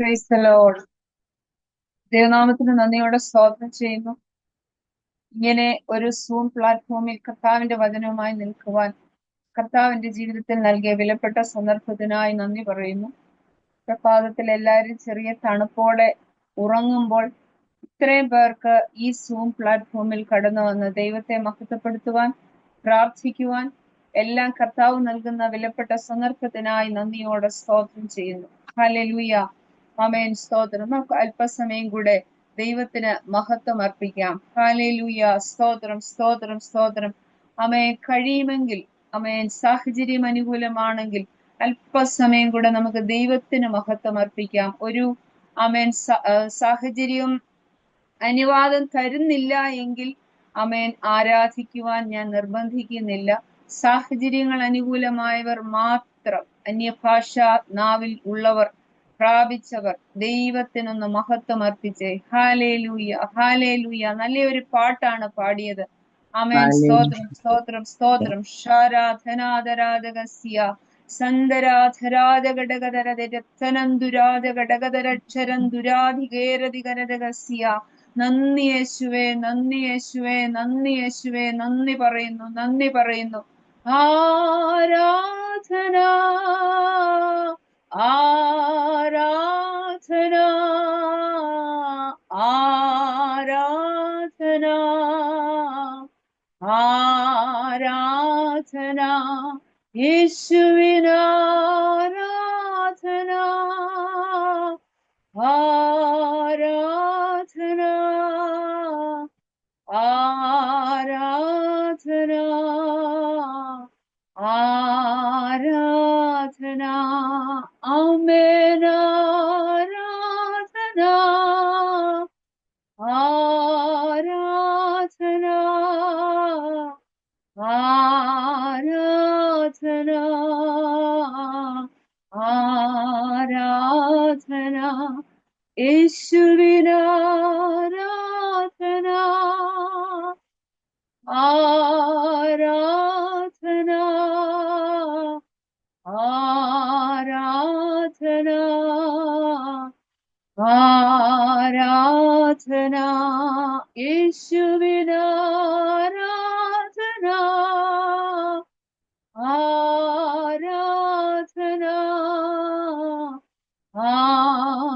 Praise the Lord. ദൈവനാമത്തിന് നന്ദിയോടെ സ്തോത്രം ചെയ്യുന്നു. ഇങ്ങനെ ഒരു സൂം പ്ലാറ്റ്ഫോമിൽ കർത്താവിന്റെ വചനവുമായി നിൽക്കുവാൻ കർത്താവിന്റെ ജീവിതത്തിൽ നൽകിയ വിലപ്പെട്ട സന്ദർഭത്തിനായി നന്ദി പറയുന്നു. പ്രഭാതത്തിൽ എല്ലാവരും ചെറിയ തണുപ്പോടെ ഉറങ്ങുമ്പോൾ ഇത്രയും പേർക്ക് ഈ സൂം പ്ലാറ്റ്ഫോമിൽ കടന്നു വന്ന് ദൈവത്തെ മഹത്വപ്പെടുത്തുവാൻ, പ്രാർത്ഥിക്കുവാൻ എല്ലാം കർത്താവ് നൽകുന്ന വിലപ്പെട്ട സന്ദർഭത്തിനായി നന്ദിയോടെ സ്തോത്രം ചെയ്യുന്നു. ഹല്ലേലൂയ, ആമേൻ, സ്തോത്രം. നമുക്ക് അല്പസമയം കൂടെ ദൈവത്തിന് മഹത്വം അർപ്പിക്കാം. ഹല്ലേലൂയ, സ്തോത്രം, സ്തോത്രം, സ്തോത്രം. ആമേൻ. കഴിയുമെങ്കിൽ, ആമേൻ, സാഹചര്യം അനുകൂലമാണെങ്കിൽ അല്പസമയം കൂടെ നമുക്ക് ദൈവത്തിന് മഹത്വം അർപ്പിക്കാം. ഒരു ആമേൻ സാഹചര്യം അനുവാദം തരുന്നില്ല എങ്കിൽ ആമേൻ ആരാധിക്കുവാൻ ഞാൻ നിർബന്ധിക്കുന്നില്ല. സാഹചര്യങ്ങൾ അനുകൂലമായവർ മാത്രം, അന്യഭാഷ നാവിൽ ഉള്ളവർ, പ്രാപിച്ചവർ ദൈവത്തിനൊന്ന് മഹത്വം അർപ്പിച്ചേ. Hallelujah, hallelujah. നല്ലൊരു പാട്ടാണ് പാടിയത്. ആമേൻ, സ്തോത്രം, സ്തോത്രം, സ്തോത്രം. ഷാരാധനാദരാധകസ്യ സന്ദരാധരാജഘടകധരരത്നന്ദുരാജഘടകധരക്ഷരന്ദുരാധികേരധികരകസ്യ. നന്ദി യേശുവേ, നന്ദി യേശുവേ, നന്ദി യേശുവേ, നന്ദി പറയുന്നു, നന്ദി പറയുന്നു. ആരാധന, ആരാധന, ആരാധന, ആരാധന, യേശുവിന് ആരാധന, ആരാധന, ആരാധന, ആരാധന, ആമേൻ, ആരാധന, ആരാധന, ആരാധന, ആരാധന, യേശുവിന് ആരാധന, ആരാധന, ആരാധന, ആരാധന, യേശുവിന് ആരാധന, ആരാധന,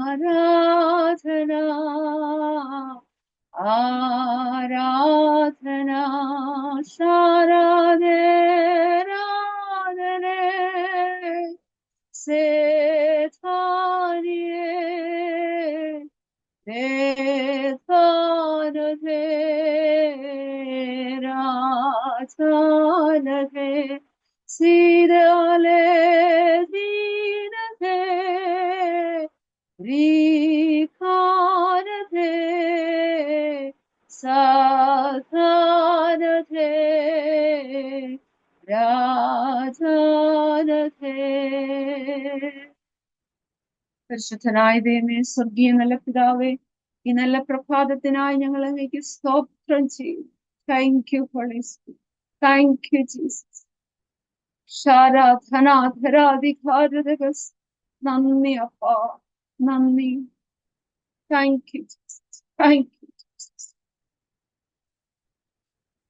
ആരാധന, ആരാധന, ശാരാധനാധനേ സേഥാനിയേ ദേഥാനധേ രാധാനധേ സീതാലേ ദീനധേ രീഖാനധേ സാധാനധേ രാധാനധേ. പരിശുദ്ധനായ ദൈവമേ, സ്വർഗീയ നല്ല പിതാവേ, ഈ നല്ല പ്രഭാതത്തിനായി ഞങ്ങൾ അങ്ങേക്ക് സ്തോത്രം ചെയ്യും. Thank you holy spirit, thank you Jesus. ശാരാധനാധരാധികാരതകസ്. നന്ദി അപ്പാ, നന്ദി. Thank you Jesus, thank you Jesus.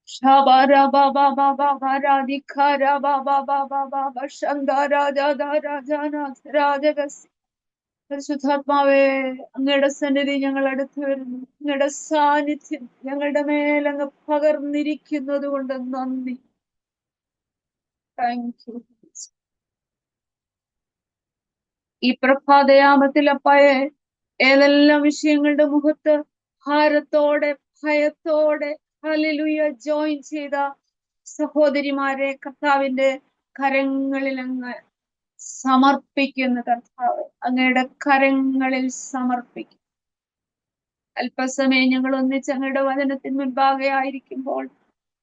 ശബാരാ ബാബാ ബാബാ ബാരാധികാരാ ബാബാ ബാബാ ബാബാ ശങ്കാരാജാരാജാനാഥരാജകസ്. പരിശുദ്ധാത്മാവേ, അങ്ങയുടെ സന്നിധി ഞങ്ങൾ അടുത്തു വരുന്നു. അങ്ങയുടെ സാന്നിധ്യം ഞങ്ങളുടെ മേലങ്ങ് പകർന്നിരിക്കുന്നത് കൊണ്ട് നന്ദി. Thank U. ഈ പ്രഭാതയാമത്തിൽ അപ്പായെ ഏതെല്ലാം വിഷയങ്ങളുടെ മുഖത്ത് ഭാരത്തോടെ, ഭയത്തോടെ ഹല്ലേലൂയ ജോയിൻ ചെയ്ത സഹോദരിമാരെ കർത്താവിന്റെ കരങ്ങളിൽ അങ്ങ് സമർപ്പിക്കുന്ന കർത്താവ്, അങ്ങയുടെ കരങ്ങളിൽ സമർപ്പിക്കും. അല്പസമയം ഞങ്ങൾ ഒന്നിച്ച് അങ്ങയുടെ വചനത്തിന് മുൻപാകെ ആയിരിക്കുമ്പോൾ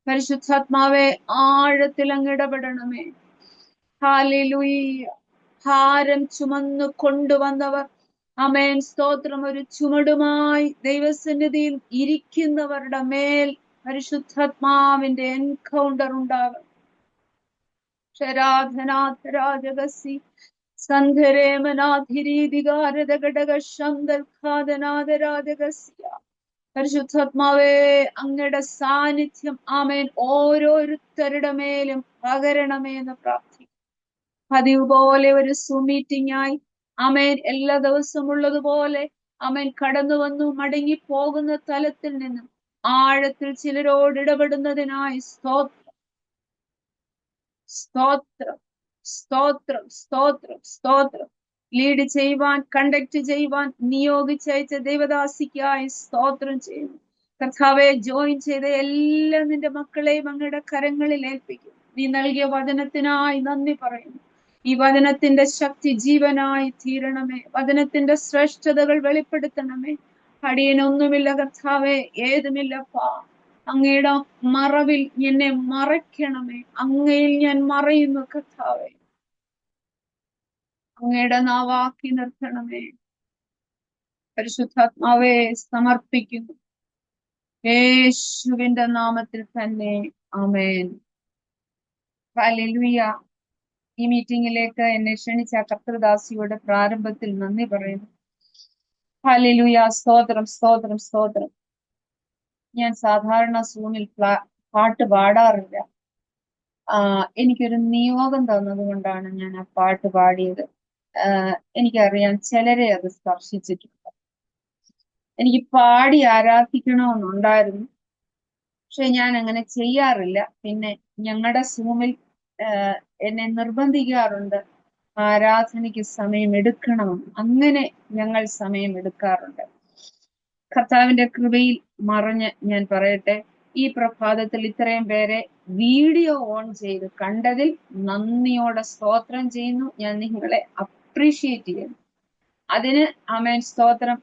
പരിശുദ്ധാത്മാവെ ആഴത്തിൽ അങ്ങ് ഇടപെടണമേ. ഹല്ലേലൂയ. ഭാരം ചുമന്നു കൊണ്ടുവന്നവർ, ആമേൻ, സ്തോത്രം, ഒരു ചുമടുമായി ദൈവസന്നിധിയിൽ ഇരിക്കുന്നവരുടെ മേൽ പരിശുദ്ധാത്മാവിന്റെ എൻകൗണ്ടർ ഉണ്ടാകണം. ശരാധനാഥരാജകസി സന്ധരേമനാധിരീതികാരതഘടകശന്തൽഖാദനാദരാധകസ്യ. പരിശുദ്ധാത്മാവേ, അങ്ങയുടെ സാന്നിധ്യം ആമേൻ ഓരോരുത്തരുടെ മേലും പകരണമേ എന്ന് പ്രാർത്ഥിക്കും. പതിവ് പോലെ ഒരു സൂം മീറ്റിംഗ് ആയി ആമേൻ എല്ലാ ദിവസവും ഉള്ളതുപോലെ ആമേൻ കടന്നു വന്നു മടങ്ങി പോകുന്ന തലത്തിൽ നിന്നും ആഴത്തിൽ ചിലരോട് ഇടപെടുന്നതിനായി സ്തോത്രം, സ്തോത്രം, സ്തോത്രം, സ്തോത്രം, സ്തോത്രം. ലീഡ് ചെയ്യുവാൻ, കണ്ടക്ട് ചെയ്യുവാൻ നിയോഗിച്ചയച്ച ദൈവദാസിക്കായി സ്തോത്രം ചെയ്യുന്നു. കർത്താവെ, ജോയിൻ ചെയ്ത എല്ലാ നിന്റെ മക്കളെയും അങ്ങയുടെ കരങ്ങളിൽ ഏൽപ്പിക്കും. നീ നൽകിയ വചനത്തിനായി നന്ദി പറയുന്നു. ഈ വചനത്തിന്റെ ശക്തി ജീവനായി തീരണമേ. വചനത്തിന്റെ ശ്രേഷ്ഠതകൾ വെളിപ്പെടുത്തണമേ. അടിയനൊന്നുമില്ല കർത്താവെ, ഏതുമില്ലപ്പാ. അങ്ങയുടെ മറവിൽ എന്നെ മറയ്ക്കണമേ. അങ്ങയിൽ ഞാൻ മറയുന്നു കർത്താവെ. അങ്ങയുടെ നാവാക്കി നിർത്തണമേ. പരിശുദ്ധാത്മാവെ സമർപ്പിക്കുന്നു യേശുവിന്റെ നാമത്തിൽ തന്നെ. ആമേൻ. ഹല്ലേലൂയ. ഈ മീറ്റിംഗിലേക്ക് എന്നെ ക്ഷണിച്ച കർത്തൃദാസിയുടെ പ്രാരംഭത്തിൽ നന്ദി പറയുന്നു. ഹല്ലേലൂയ. സ്തോത്രം, സ്തോത്രം, സ്തോത്രം. ഞാൻ സാധാരണ സൂമിൽ പാട്ട് പാടാറില്ല. എനിക്കൊരു നിയോഗം തന്നതുകൊണ്ടാണ് ഞാൻ ആ പാട്ട് പാടിയത്. എനിക്കറിയാം ചിലരെ അത് സ്പർശിച്ചിട്ടുണ്ട്. എനിക്ക് പാടി ആരാധിക്കണമെന്നുണ്ടായിരുന്നു, പക്ഷെ ഞാൻ അങ്ങനെ ചെയ്യാറില്ല. പിന്നെ ഞങ്ങളുടെ സൂമിൽ എന്നെ നിർബന്ധിക്കാറുണ്ട് ആരാധനയ്ക്ക് സമയം എടുക്കണമെന്ന്. അങ്ങനെ ഞങ്ങൾ സമയം എടുക്കാറുണ്ട്. കർത്താവിന്റെ കൃപയിൽ മറഞ്ഞ് ഞാൻ പറയട്ടെ, ഈ പ്രഭാതത്തിൽ ഇത്രയും പേരെ വീഡിയോ ഓൺ ചെയ്ത് കണ്ടതിൽ നന്ദിയോടെ സ്തോത്രം ചെയ്യുന്നു. ഞാൻ നിങ്ങളെ അപ്രീഷിയേറ്റ് ചെയ്യുന്നു. അതിന് ആമേൻ, സ്തോത്രം.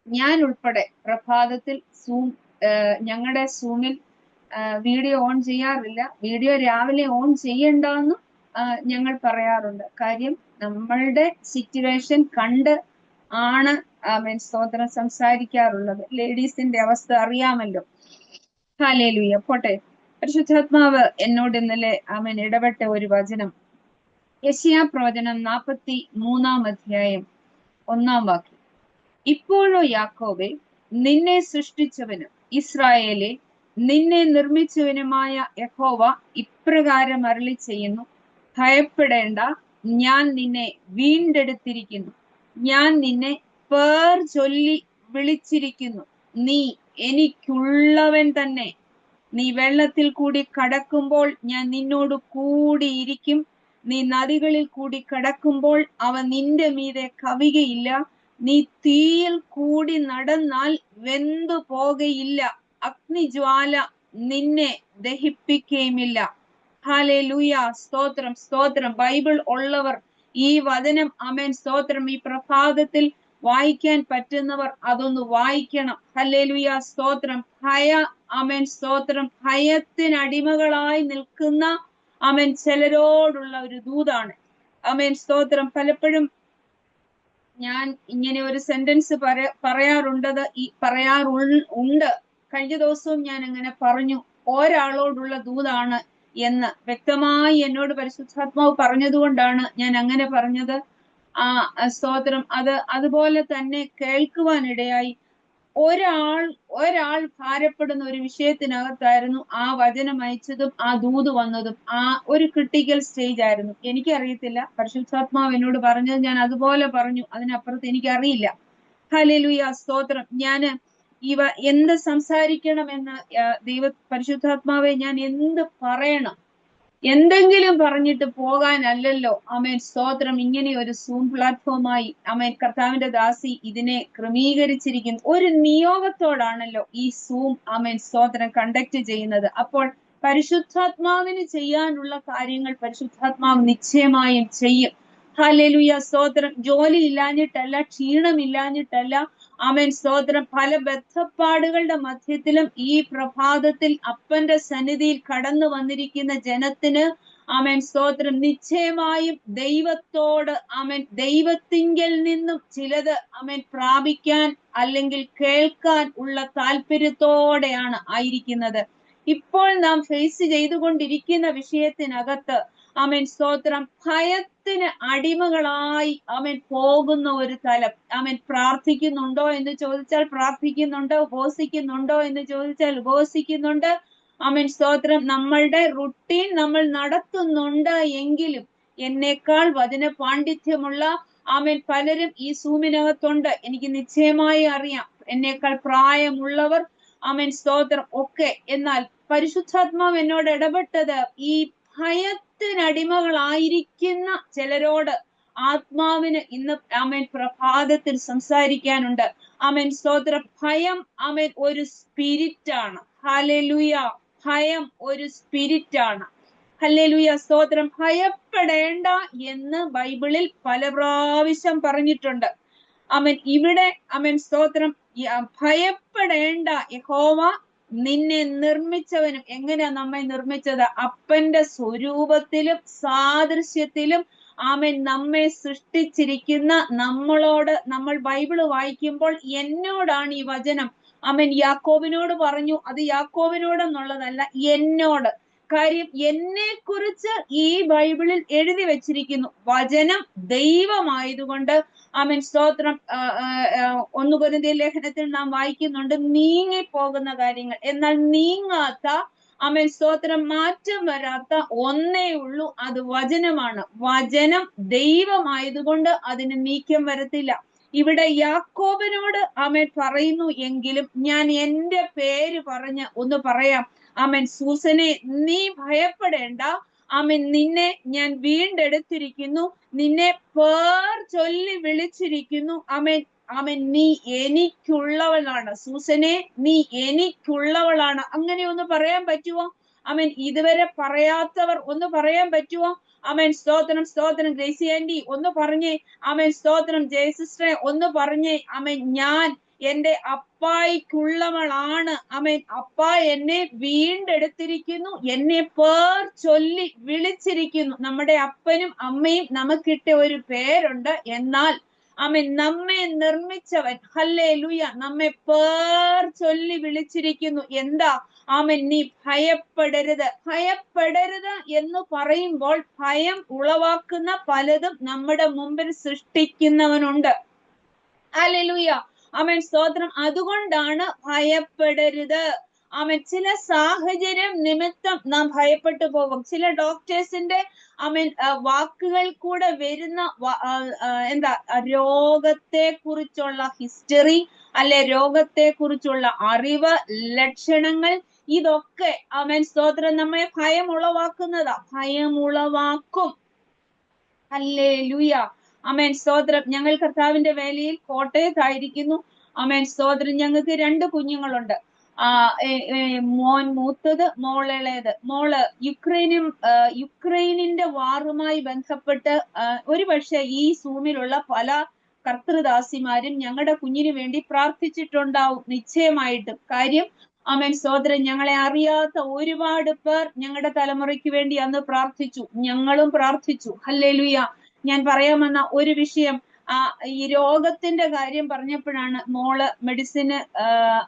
ഞാൻ ഉൾപ്പെടെ പ്രഭാതത്തിൽ ഞങ്ങളുടെ സൂമിൽ വീഡിയോ ഓൺ ചെയ്യാറില്ല. വീഡിയോ രാവിലെ ഓൺ ചെയ്യണ്ടെന്ന് ഞങ്ങൾ പറയാറുണ്ട്. കാര്യം നമ്മളുടെ സിറ്റുവേഷൻ കണ്ട് ആണ് ആമേൻ, സ്തോത്രം, സംസാരിക്കാറുള്ളത്. ലേഡീസിന്റെ അവസ്ഥ അറിയാമല്ലോ. ഹല്ലേലൂയ. പോട്ടെ. പരിശുദ്ധാത്മാവ് എന്നോട് ഇന്നലെ ആമേൻ ഇടപെട്ട ഒരു വചനം, യെശയ്യാ പ്രവചനം 43 അധ്യായം 1 വാക്യം. ഇപ്പോഴോ യാക്കോബേ, നിന്നെ സൃഷ്ടിച്ചവനും ഇസ്രായേലെ നിന്നെ നിർമ്മിച്ചവനുമായ യഹോവ ഇപ്രകാരം അരുളി ചെയ്യുന്നു, ഭയപ്പെടേണ്ട, ഞാൻ നിന്നെ വീണ്ടെടുത്തിരിക്കുന്നു. ഞാൻ നിന്നെ പേർ ചൊല്ലി വിളിച്ചിരിക്കുന്നു. നീ എനിക്കുള്ളവൻ തന്നെ. നീ വെള്ളത്തിൽ കൂടി കടക്കുമ്പോൾ ഞാൻ നിന്നോട് കൂടിയിരിക്കും. നീ നദികളിൽ കൂടി കടക്കുമ്പോൾ അവ നിന്റെ മീതെ കവികയില്ല. നീ തീയിൽ കൂടി നടന്നാൽ വെന്തു പോകയില്ല. അഗ്നിജ്വാല നിന്നെ ദഹിപ്പിക്കുകയുമില്ല. ഹല്ലേലൂയ. സ്തോത്രം, സ്തോത്രം. ബൈബിൾ ഉള്ളവർ ഈ വചനം ആമേൻ, സ്തോത്രം, ഈ പ്രഭാതത്തിൽ വായിക്കാൻ പറ്റുന്നവർ അതൊന്ന് വായിക്കണം. ഹല്ലേലൂയ. സ്തോത്രം. ആമേൻ, സ്തോത്രം. ഭയത്തിനടിമകളായി നിൽക്കുന്ന ആമേൻ ചിലരോടുള്ള ഒരു ദൂതാണ്. ആമേൻ, സ്തോത്രം. പലപ്പോഴും ഞാൻ ഇങ്ങനെ ഒരു സെന്റൻസ് പറയാറുണ്ട്. കഴിഞ്ഞ ദിവസവും ഞാൻ അങ്ങനെ പറഞ്ഞു, ഒരാളോടുള്ള ദൂതാണ് എന്ന് വ്യക്തമായി എന്നോട് പരിശുദ്ധാത്മാവ് പറഞ്ഞതുകൊണ്ടാണ് ഞാൻ അങ്ങനെ പറഞ്ഞത്. സ്തോത്രം. അതുപോലെ തന്നെ കേൾക്കുവാനിടയായി. ഒരാൾ ഭാരപ്പെടുന്ന ഒരു വിഷയത്തിനകത്തായിരുന്നു ആ വചനം അയച്ചതും ആ ദൂത് വന്നതും. ആ ഒരു ക്രിട്ടിക്കൽ സ്റ്റേജ് ആയിരുന്നു. എനിക്കറിയത്തില്ല, പരിശുദ്ധാത്മാവ് എന്നോട് പറഞ്ഞത് ഞാൻ അതുപോലെ പറഞ്ഞു. അതിനപ്പുറത്ത് എനിക്കറിയില്ല. ഹല്ലേലൂയ. സ്തോത്രം. ഞാന് എന്ത് സംസാരിക്കണമെന്ന് പരിശുദ്ധാത്മാവെ, ഞാൻ എന്ത് പറയണം? എന്തെങ്കിലും പറഞ്ഞിട്ട് പോകാനല്ലല്ലോ ആമേൻ, സ്തോത്രം, ഇങ്ങനെ ഒരു സൂം പ്ലാറ്റ്ഫോമായി ആമേൻ കർത്താവിന്റെ ദാസി ഇതിനെ ക്രമീകരിച്ചിരിക്കുന്നു. ഒരു നിയോഗത്തോടാണല്ലോ ഈ സൂം ആമേൻ, സ്തോത്രം, കണ്ടക്ട് ചെയ്യുന്നത്. അപ്പോൾ പരിശുദ്ധാത്മാവിന് ചെയ്യാനുള്ള കാര്യങ്ങൾ പരിശുദ്ധാത്മാവ് നിശ്ചയമായും ചെയ്യും. ഹല്ലേലൂയ. സ്തോത്രം. ജോലി ഇല്ലാഞ്ഞിട്ടല്ല, ക്ഷീണമില്ലാഞ്ഞിട്ടല്ല ആമേൻ, സ്തോത്രം. പല ബദ്ധപ്പാടുകളുടെ മധ്യത്തിലും ഈ പ്രഭാതത്തിൽ അപ്പന്റെ സന്നിധിയിൽ കടന്നു വന്നിരിക്കുന്ന ജനത്തിന് ആമേൻ, സ്തോത്രം, നിശ്ചയമായും ദൈവത്തോട് ആമേൻ, ദൈവത്തിങ്കൽ നിന്നും ചിലത് ആമേൻ പ്രാപിക്കാൻ അല്ലെങ്കിൽ കേൾക്കാൻ ഉള്ള താല്പര്യത്തോടെയാണ് ആയിരിക്കുന്നത്. ഇപ്പോൾ നാം ഫേസ് ചെയ്തുകൊണ്ടിരിക്കുന്ന വിഷയത്തിനകത്ത് ആമേൻ സ്തോത്രം, ഭയത്തിന് അടിമകളായി ആമേൻ പോകുന്ന ഒരു തലം. ആമേൻ പ്രാർത്ഥിക്കുന്നുണ്ടോ എന്ന് ചോദിച്ചാൽ പ്രാർത്ഥിക്കുന്നുണ്ട്, ഉപവസിക്കുന്നുണ്ടോ എന്ന് ചോദിച്ചാൽ ഉപവസിക്കുന്നുണ്ട്. ആമേൻ സ്തോത്രം, നമ്മളുടെ റുട്ടീൻ നമ്മൾ നടത്തുന്നുണ്ട് എങ്കിലും എന്നേക്കാൾ വചന പാണ്ഡിത്യമുള്ള ആമേൻ പലരും ഈ സൂമിനകത്തുണ്ട്. എനിക്ക് നിശ്ചയമായി അറിയാം, എന്നേക്കാൾ പ്രായമുള്ളവർ ആമേൻ സ്തോത്രം ഒക്കെ. എന്നാൽ പരിശുദ്ധാത്മാവ് എന്നോട് ഇടപെട്ടത് ഈ ഭയത്തിനടിമകളായിരിക്കുന്ന ചിലരോട് ആത്മാവിന് ഇന്ന് ആമേൻ പ്രഭാതത്തിൽ സംസാരിക്കാനുണ്ട്. ആമേൻ സ്തോത്രം, ഭയം ആമേൻ ഒരു സ്പിരിറ്റ് ആണ്. ഹല്ലേലൂയ, ഭയം ഒരു സ്പിരിറ്റ് ആണ്. ഹല്ലേലൂയ സ്തോത്രം. ഭയപ്പെടേണ്ട എന്ന് ബൈബിളിൽ പല പ്രാവശ്യം പറഞ്ഞിട്ടുണ്ട്. ആമേൻ ഇവിടെ ആമേൻ സ്തോത്രം, ഭയപ്പെടേണ്ട, യഹോവ നിന്നെ നിർമ്മിച്ചവനും. എങ്ങനെയാ നമ്മെ നിർമ്മിച്ചത്? അപ്പന്റെ സ്വരൂപത്തിലും സാദൃശ്യത്തിലും ആമേൻ നമ്മെ സൃഷ്ടിച്ചിരിക്കുന്ന നമ്മളോട് നമ്മൾ ബൈബിള് വായിക്കുമ്പോൾ എന്നോടാണ് ഈ വചനം. ആമേൻ യാക്കോബിനോട് പറഞ്ഞു, അത് യാക്കോബിനോടെന്നുള്ളതല്ല, എന്നോട്. കാര്യം എന്നെ കുറിച്ച് ഈ ബൈബിളിൽ എഴുതി വെച്ചിരിക്കുന്നു. വചനം ദൈവമായതുകൊണ്ട് ആമേൻ സ്തോത്രം, 1 കൊരിന്ത്യർ ലേഖനത്തിൽ നാം വായിക്കുന്നുണ്ട്, നീങ്ങിപ്പോകുന്ന കാര്യങ്ങൾ. എന്നാൽ നീങ്ങാത്ത ആമേൻ സ്തോത്രം, മാറ്റം വരാത്ത ഒന്നേ ഉള്ളൂ, അത് വചനമാണ്. വചനം ദൈവമായതുകൊണ്ട് അതിന് നീക്കം വരത്തില്ല. ഇവിടെ യാക്കോബിനോട് ആമേൻ പറയുന്നു എങ്കിലും ഞാൻ എന്റെ പേര് പറഞ്ഞ് ഒന്ന് പറയാം. ആമേൻ, സൂസനെ നീ ഭയപ്പെടേണ്ട. ആമേൻ, നിന്നെ ഞാൻ വീണ്ടെടുത്തിരിക്കുന്നു, നിന്നെ പേർ ചൊല്ലി വിളിച്ചിരിക്കുന്നു. ആമേൻ, ആമേൻ, നീ എനിക്കുള്ളവളാണ്. സൂസനെ, നീ എനിക്കുള്ളവളാണ്. അങ്ങനെ ഒന്ന് പറയാൻ പറ്റുമോ? ആമേൻ, ഇതുവരെ പറയാത്തവർ ഒന്ന് പറയാൻ പറ്റുമോ? ആമേൻ സ്തോത്രം, സ്തോത്രം. ഗ്രേസി ആന്റി ഒന്ന് പറഞ്ഞേ. ആമേൻ സ്തോത്രം. ജയ സിസ്റ്ററെ ഒന്ന് പറഞ്ഞേ. ആമേൻ, ഞാൻ എന്റെ അപ്പായിക്കുള്ളവളാണ്. ആമേൻ, അപ്പ എന്നെ വീണ്ടെടുത്തിരിക്കുന്നു, എന്നെ പേർ ചൊല്ലി വിളിച്ചിരിക്കുന്നു. നമ്മുടെ അപ്പനും അമ്മയും നമുക്കിട്ട ഒരു പേരുണ്ട്. എന്നാൽ ആമേൻ, നമ്മെ നിർമ്മിച്ചവൻ, ഹല്ലേലൂയ, നമ്മെ പേർ ചൊല്ലി വിളിച്ചിരിക്കുന്നു. എന്താ? ആമേൻ, നീ ഭയപ്പെടരുത്. ഭയപ്പെടരുത് എന്ന് പറയുമ്പോൾ ഭയം ഉളവാക്കുന്ന പലതും നമ്മുടെ മുമ്പിൽ സൃഷ്ടിക്കുന്നവനുണ്ട്. ഹല്ലേലൂയ, ആമേൻ സ്തോത്രം. അതുകൊണ്ടാണ് ഭയപ്പെടരുത്. ആമേൻ, ചില സാഹചര്യം നിമിത്തം നാം ഭയപ്പെട്ടു പോകും. ചില ഡോക്ടേഴ്സിന്റെ ആമേൻ വാക്കുകൾ കൂടെ വരുന്ന എന്താ, രോഗത്തെ കുറിച്ചുള്ള ഹിസ്റ്ററി, അല്ലെ രോഗത്തെ കുറിച്ചുള്ള അറിവ്, ലക്ഷണങ്ങൾ, ഇതൊക്കെ ആമേൻ സ്തോത്രം നമ്മെ ഭയം ഉളവാക്കുന്നതാ, ഭയം ഉളവാക്കും. ഹല്ലേലൂയ, ആമേൻ സ്തോത്രം. ഞങ്ങൾ കർത്താവിന്റെ വേലയിൽ കോട്ടയത്തായിരിക്കുന്നു. ആമേൻ സ്തോത്രം. ഞങ്ങൾക്ക് 2 കുഞ്ഞുങ്ങളുണ്ട്. മോൻ മൂത്തത്, മോൾ ഇളയത്. മോള് യുക്രൈനിന്റെ വാറുമായി ബന്ധപ്പെട്ട് ഒരുപക്ഷെ ഈ സൂമിലുള്ള പല കർത്തൃദാസിമാരും ഞങ്ങളുടെ കുഞ്ഞിന് വേണ്ടി പ്രാർത്ഥിച്ചിട്ടുണ്ടാവും, നിശ്ചയമായിട്ടും. കാര്യം ആമേൻ സ്തോത്രം, ഞങ്ങളെ അറിയാത്ത ഒരുപാട് പേർ ഞങ്ങളുടെ തലമുറയ്ക്ക് വേണ്ടി അന്ന് പ്രാർത്ഥിച്ചു, ഞങ്ങളും പ്രാർത്ഥിച്ചു. ഹല്ലേലൂയ. ഞാൻ പറയാമെന്ന ഒരു വിഷയം, ഈ രോഗത്തിന്റെ കാര്യം പറഞ്ഞപ്പോഴാണ്, മോള് മെഡിസിന്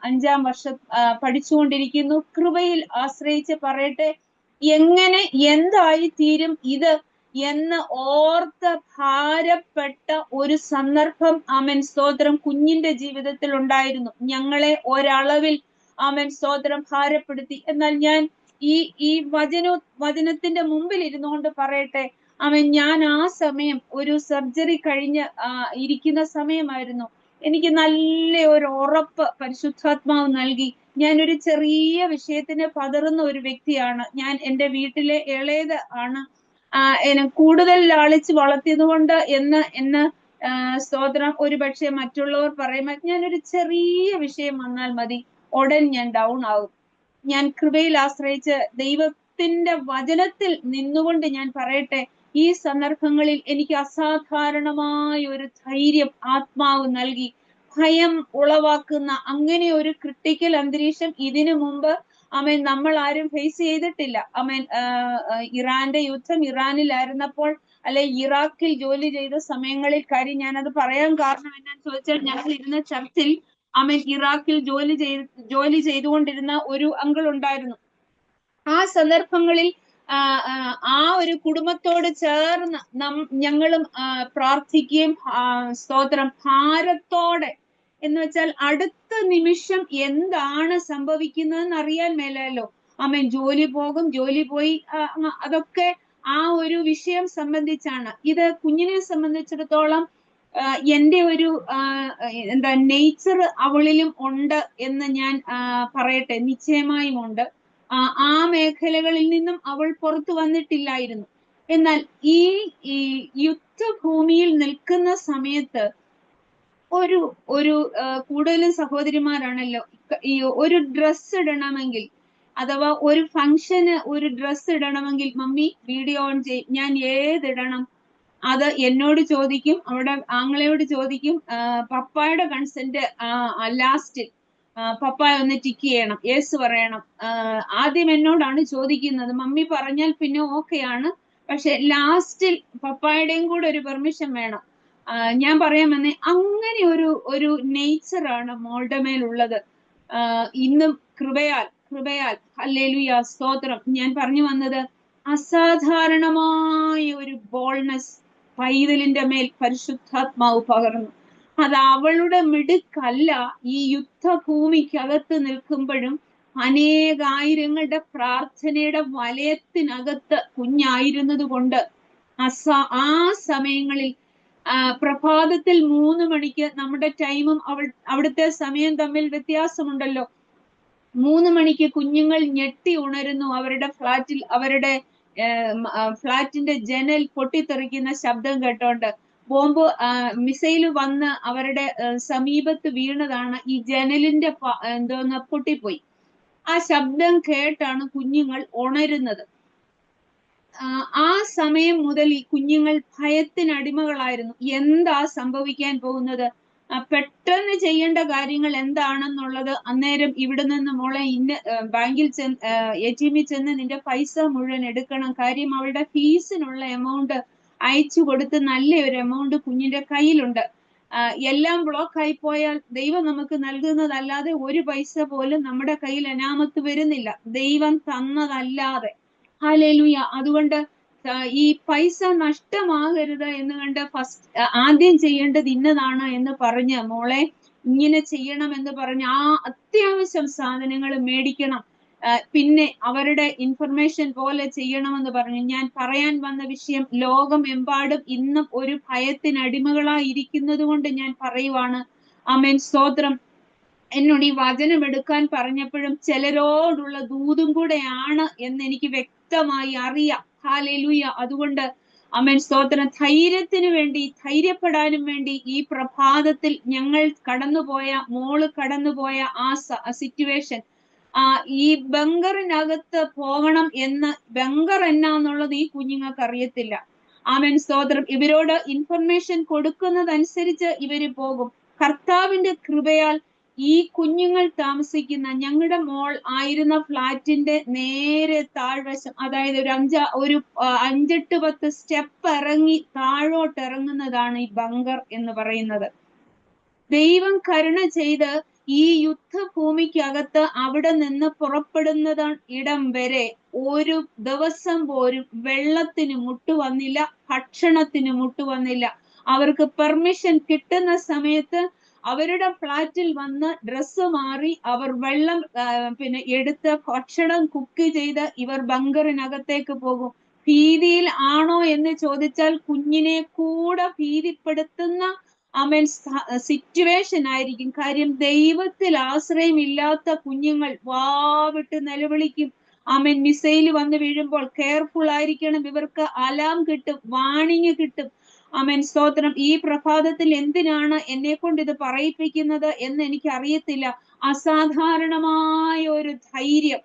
5ാം വർഷം പഠിച്ചുകൊണ്ടിരിക്കുന്നു. കൃപയിൽ ആശ്രയിച്ച് പറയട്ടെ, എങ്ങനെ എന്തായി തീരും ഇത് എന്ന് ഓർത്ത് ഭാരപ്പെട്ട ഒരു സന്ദർഭം ആമേൻ സ്തോത്രം കുഞ്ഞിന്റെ ജീവിതത്തിൽ ഉണ്ടായിരുന്നു. ഞങ്ങളെ ഒരളവിൽ ആമേൻ സ്തോത്രം ഭാരപ്പെടുത്തി. എന്നാൽ ഞാൻ ഈ വചനത്തിന്റെ മുമ്പിൽ ഇരുന്നുകൊണ്ട് പറയട്ടെ, ആമേൻ, ഞാൻ ആ സമയം ഒരു സർജറി കഴിഞ്ഞ് ഇരിക്കുന്ന സമയമായിരുന്നു. എനിക്ക് നല്ല ഒരു ഉറപ്പ് പരിശുദ്ധാത്മാവ് നൽകി. ഞാനൊരു ചെറിയ വിഷയത്തിന് പതറുന്ന ഒരു വ്യക്തിയാണ്. ഞാൻ എന്റെ വീട്ടിലെ ഇളയത് ആണ്. എന്നെ കൂടുതൽ ലാളിച്ച് വളർത്തിയത് കൊണ്ട് എന്ന് സ്തോത്രം ഒരു പക്ഷെ മറ്റുള്ളവർ പറയുമ്പോൾ, ഞാനൊരു ചെറിയ വിഷയം വന്നാൽ മതി, ഉടൻ ഞാൻ ഡൗൺ ആകും. ഞാൻ കൃപയിൽ ആശ്രയിച്ച് ദൈവത്തിന്റെ വചനത്തിൽ നിന്നുകൊണ്ട് ഞാൻ പറയട്ടെ, ഈ സന്ദർഭങ്ങളിൽ എനിക്ക് അസാധാരണമായ ഒരു ധൈര്യം ആത്മാവ് നൽകി. ഭയം ഉളവാക്കുന്ന അങ്ങനെ ഒരു ക്രിട്ടിക്കൽ അന്തരീക്ഷം ഇതിനു മുമ്പ് ആമേൻ നമ്മൾ ആരും ഫേസ് ചെയ്തിട്ടില്ല. ആമേൻ, ഇറാന്റെ യുദ്ധം ഇറാനിലായിരുന്നപ്പോൾ, അല്ലെ ഇറാഖിൽ ജോലി ചെയ്ത സമയങ്ങളിൽ, കാര്യം ഞാനത് പറയാൻ കാരണം എന്നാന്ന് ചോദിച്ചാൽ, ഞങ്ങൾ ഇരുന്ന ചർച്ചിൽ ആമേൻ ഇറാഖിൽ ജോലി ചെയ്തുകൊണ്ടിരുന്ന ഒരു അങ്കിൾ ഉണ്ടായിരുന്നു. ആ സന്ദർഭങ്ങളിൽ ആ ഒരു കുടുംബത്തോട് ചേർന്ന് ഞങ്ങളും പ്രാർത്ഥിക്കുകയും സ്തോത്രം ഭാരത്തോടെ, എന്ന് വെച്ചാൽ അടുത്ത നിമിഷം എന്താണ് സംഭവിക്കുന്നതെന്ന് അറിയാൻ മേലല്ലോ. ആമേൻ. ജോലി പോകും, ജോലി പോയി, അതൊക്കെ ആ ഒരു വിഷയം സംബന്ധിച്ചാണ്. ഇത് കുഞ്ഞിനെ സംബന്ധിച്ചിടത്തോളം എന്റെ ഒരു എന്താ നേച്ചർ അവളിലും ഉണ്ട് എന്ന് ഞാൻ പറയട്ടെ. നിശ്ചയമായും ഉണ്ട്. ആ മേഖലകളിൽ നിന്നും അവൾ പുറത്തു വന്നിട്ടില്ലായിരുന്നു. എന്നാൽ ഈ യുദ്ധഭൂമിയിൽ നിൽക്കുന്ന സമയത്ത് ഒരു ഒരു കൂടുതലും സഹോദരിമാരാണല്ലോ, ഈ ഒരു ഡ്രസ്സ് ഇടണമെങ്കിൽ, അഥവാ ഒരു ഫംഗ്ഷന് ഒരു ഡ്രസ്സ് ഇടണമെങ്കിൽ, മമ്മി വീഡിയോ ഓൺ ചെയ്യും, ഞാൻ ഏതിടണം? അത് എന്നോട് ചോദിക്കും, അവിടെ ആങ്ങളയോട് ചോദിക്കും, പപ്പായുടെ കൺസെന്റ് ലാസ്റ്റ് പപ്പായ ഒന്ന് ടിക്ക് ചെയ്യണം, യേസ് പറയണം. ആദ്യം എന്നോടാണ് ചോദിക്കുന്നത്. മമ്മി പറഞ്ഞാൽ പിന്നെ ഓക്കെയാണ്, പക്ഷെ ലാസ്റ്റിൽ പപ്പായുടെയും കൂടെ ഒരു പെർമിഷൻ വേണം. ഞാൻ പറയാമെന്നേ, അങ്ങനെ ഒരു നേച്ചറാണ് മോളുടെ മേലുള്ളത്. ഇന്നും കൃപയാൽ ഹല്ലേലൂയ, സ്തോത്രം. ഞാൻ പറഞ്ഞു വന്നത്, അസാധാരണമായ ഒരു ബോൾനെസ് പൈതലിന്റെ മേൽ പരിശുദ്ധാത്മാവ് പകർന്നു. അത് അവളുടെ മിടുക്കല്ല. ഈ യുദ്ധഭൂമിക്കകത്ത് നിൽക്കുമ്പോഴും അനേകായിരങ്ങളുടെ പ്രാർത്ഥനയുടെ വലയത്തിനകത്ത് കുഞ്ഞായിരുന്നത് കൊണ്ട് ആ സമയങ്ങളിൽ പ്രഭാതത്തിൽ 3 മണിക്ക്, നമ്മുടെ ടൈമും അവിടുത്തെ സമയം തമ്മിൽ വ്യത്യാസമുണ്ടല്ലോ, 3 മണിക്ക് കുഞ്ഞുങ്ങൾ ഞെട്ടി ഉണരുന്നു. അവരുടെ ഫ്ലാറ്റിന്റെ ജനൽ പൊട്ടിത്തെറിക്കുന്ന ശബ്ദം കേട്ടോണ്ട്. ബോംബ് മിസൈല് വന്ന് അവരുടെ സമീപത്ത് വീണതാണ്. ഈ ജനലിന്റെ എന്തോന്ന് പൊട്ടിപ്പോയി. ആ ശബ്ദം കേട്ടാണ് കുഞ്ഞുങ്ങൾ ഉണരുന്നത്. ആ സമയം മുതൽ ഈ കുഞ്ഞുങ്ങൾ ഭയത്തിനടിമകളായിരുന്നു. എന്താ സംഭവിക്കാൻ പോകുന്നത്? പെട്ടെന്ന് ചെയ്യേണ്ട കാര്യങ്ങൾ എന്താണെന്നുള്ളത്, അന്നേരം ഇവിടെ നിന്ന് മോളെ ബാങ്കിൽ ATM ചെന്ന് നിന്റെ പൈസ മുഴുവൻ എടുക്കണം. കാര്യം അവളുടെ ഫീസിനുള്ള എമൗണ്ട് അയച്ചു കൊടുത്ത് നല്ല ഒരു എമൗണ്ട് കുഞ്ഞിന്റെ കയ്യിലുണ്ട്. എല്ലാം ബ്ലോക്ക് ആയി പോയാൽ ദൈവം നമുക്ക് നൽകുന്നതല്ലാതെ ഒരു പൈസ പോലും നമ്മുടെ കയ്യിൽ അനാമത്ത് വരുന്നില്ല, ദൈവം തന്നതല്ലാതെ. ഹല്ലേലൂയ. അതുകൊണ്ട് ഈ പൈസ നഷ്ടമാകരുത് എന്ന് കണ്ട് ആദ്യം ചെയ്യേണ്ടത് ഇന്നതാണ് എന്ന് പറഞ്ഞ്, മോളെ ഇങ്ങനെ ചെയ്യണം എന്ന് പറഞ്ഞ് ആ അത്യാവശ്യം സാധനങ്ങൾ മേടിക്കണം. പിന്നെ അവരുടെ ഇൻഫർമേഷൻ പോലെ ചെയ്യണമെന്ന് പറഞ്ഞു. ഞാൻ പറയാൻ വന്ന വിഷയം, ലോകമെമ്പാടും ഇന്നും ഒരു ഭയത്തിനടിമകളായിരിക്കുന്നത് കൊണ്ട് ഞാൻ പറയുവാണ്. ആമേൻ, സ്തോത്രം. എന്നോട് ഈ വചനം എടുക്കാൻ പറഞ്ഞപ്പോഴും ചിലരോടുള്ള ദൂതും കൂടെയാണ് എന്ന് എനിക്ക് വ്യക്തമായി അറിയാം. ഹല്ലേലൂയ. അതുകൊണ്ട് ആമേൻ, സ്തോത്രം. ധൈര്യപ്പെടാനും വേണ്ടി ഈ പ്രഭാതത്തിൽ ഞങ്ങൾ മോള് കടന്നുപോയ ആ സിറ്റുവേഷൻ, ഈ ബങ്കറിനകത്ത് പോകണം എന്ന്, ബങ്കർ എന്നാന്നുള്ളത് ഈ കുഞ്ഞുങ്ങൾക്ക് അറിയത്തില്ല. ആമേൻ, സ്തോത്രം. ഇവരോട് ഇൻഫർമേഷൻ കൊടുക്കുന്നതനുസരിച്ച് ഇവര് പോകും. കർത്താവിന്റെ കൃപയാൽ ഈ കുഞ്ഞുങ്ങൾ താമസിക്കുന്ന, ഞങ്ങളുടെ മോൾ ആയിരുന്ന ഫ്ലാറ്റിന്റെ നേരെ താഴ്വശം, അതായത് ഒരു 5-10 സ്റ്റെപ്പ് ഇറങ്ങി താഴോട്ട് ഇറങ്ങുന്നതാണ് ഈ ബങ്കർ എന്ന് പറയുന്നത്. ദൈവം കരുണ ചെയ്ത് ഈ യുദ്ധഭൂമിക്കകത്ത് അവിടെ നിന്ന് പുറപ്പെടുന്നത് ഇടം വരെ ഒരു ദിവസം പോലും വെള്ളത്തിന് മുട്ടുവന്നില്ല, ഭക്ഷണത്തിന് മുട്ടുവന്നില്ല. അവർക്ക് പെർമിഷൻ കിട്ടുന്ന സമയത്ത് അവരുടെ ഫ്ലാറ്റിൽ വന്ന് ഡ്രസ്സ് മാറി അവർ വെള്ളം എടുത്ത് ഭക്ഷണം കുക്ക് ചെയ്ത് ഇവർ ബങ്കറിനകത്തേക്ക് പോകും. ഭീതിയിൽ ആണോ എന്ന് ചോദിച്ചാൽ കുഞ്ഞിനെ കൂടെ ഭീതിപ്പെടുത്തുന്ന സിറ്റുവേഷൻ ആയിരിക്കും. കാര്യം ദൈവത്തിൽ ആശ്രയമില്ലാത്ത കുഞ്ഞുങ്ങൾ വാവിട്ട് നിലവിളിക്കും. മിസൈല് വന്ന് വീഴുമ്പോൾ കെയർഫുൾ ആയിരിക്കണം. ഇവർക്ക് അലാം കിട്ടും, വാണിങ് കിട്ടും. സ്തോത്രം. ഈ പ്രഭാതത്തിൽ എന്തിനാണ് എന്നെ കൊണ്ട് ഇത് പറയിപ്പിക്കുന്നത് എന്ന് എനിക്ക് അറിയത്തില്ല. അസാധാരണമായ ഒരു ധൈര്യം.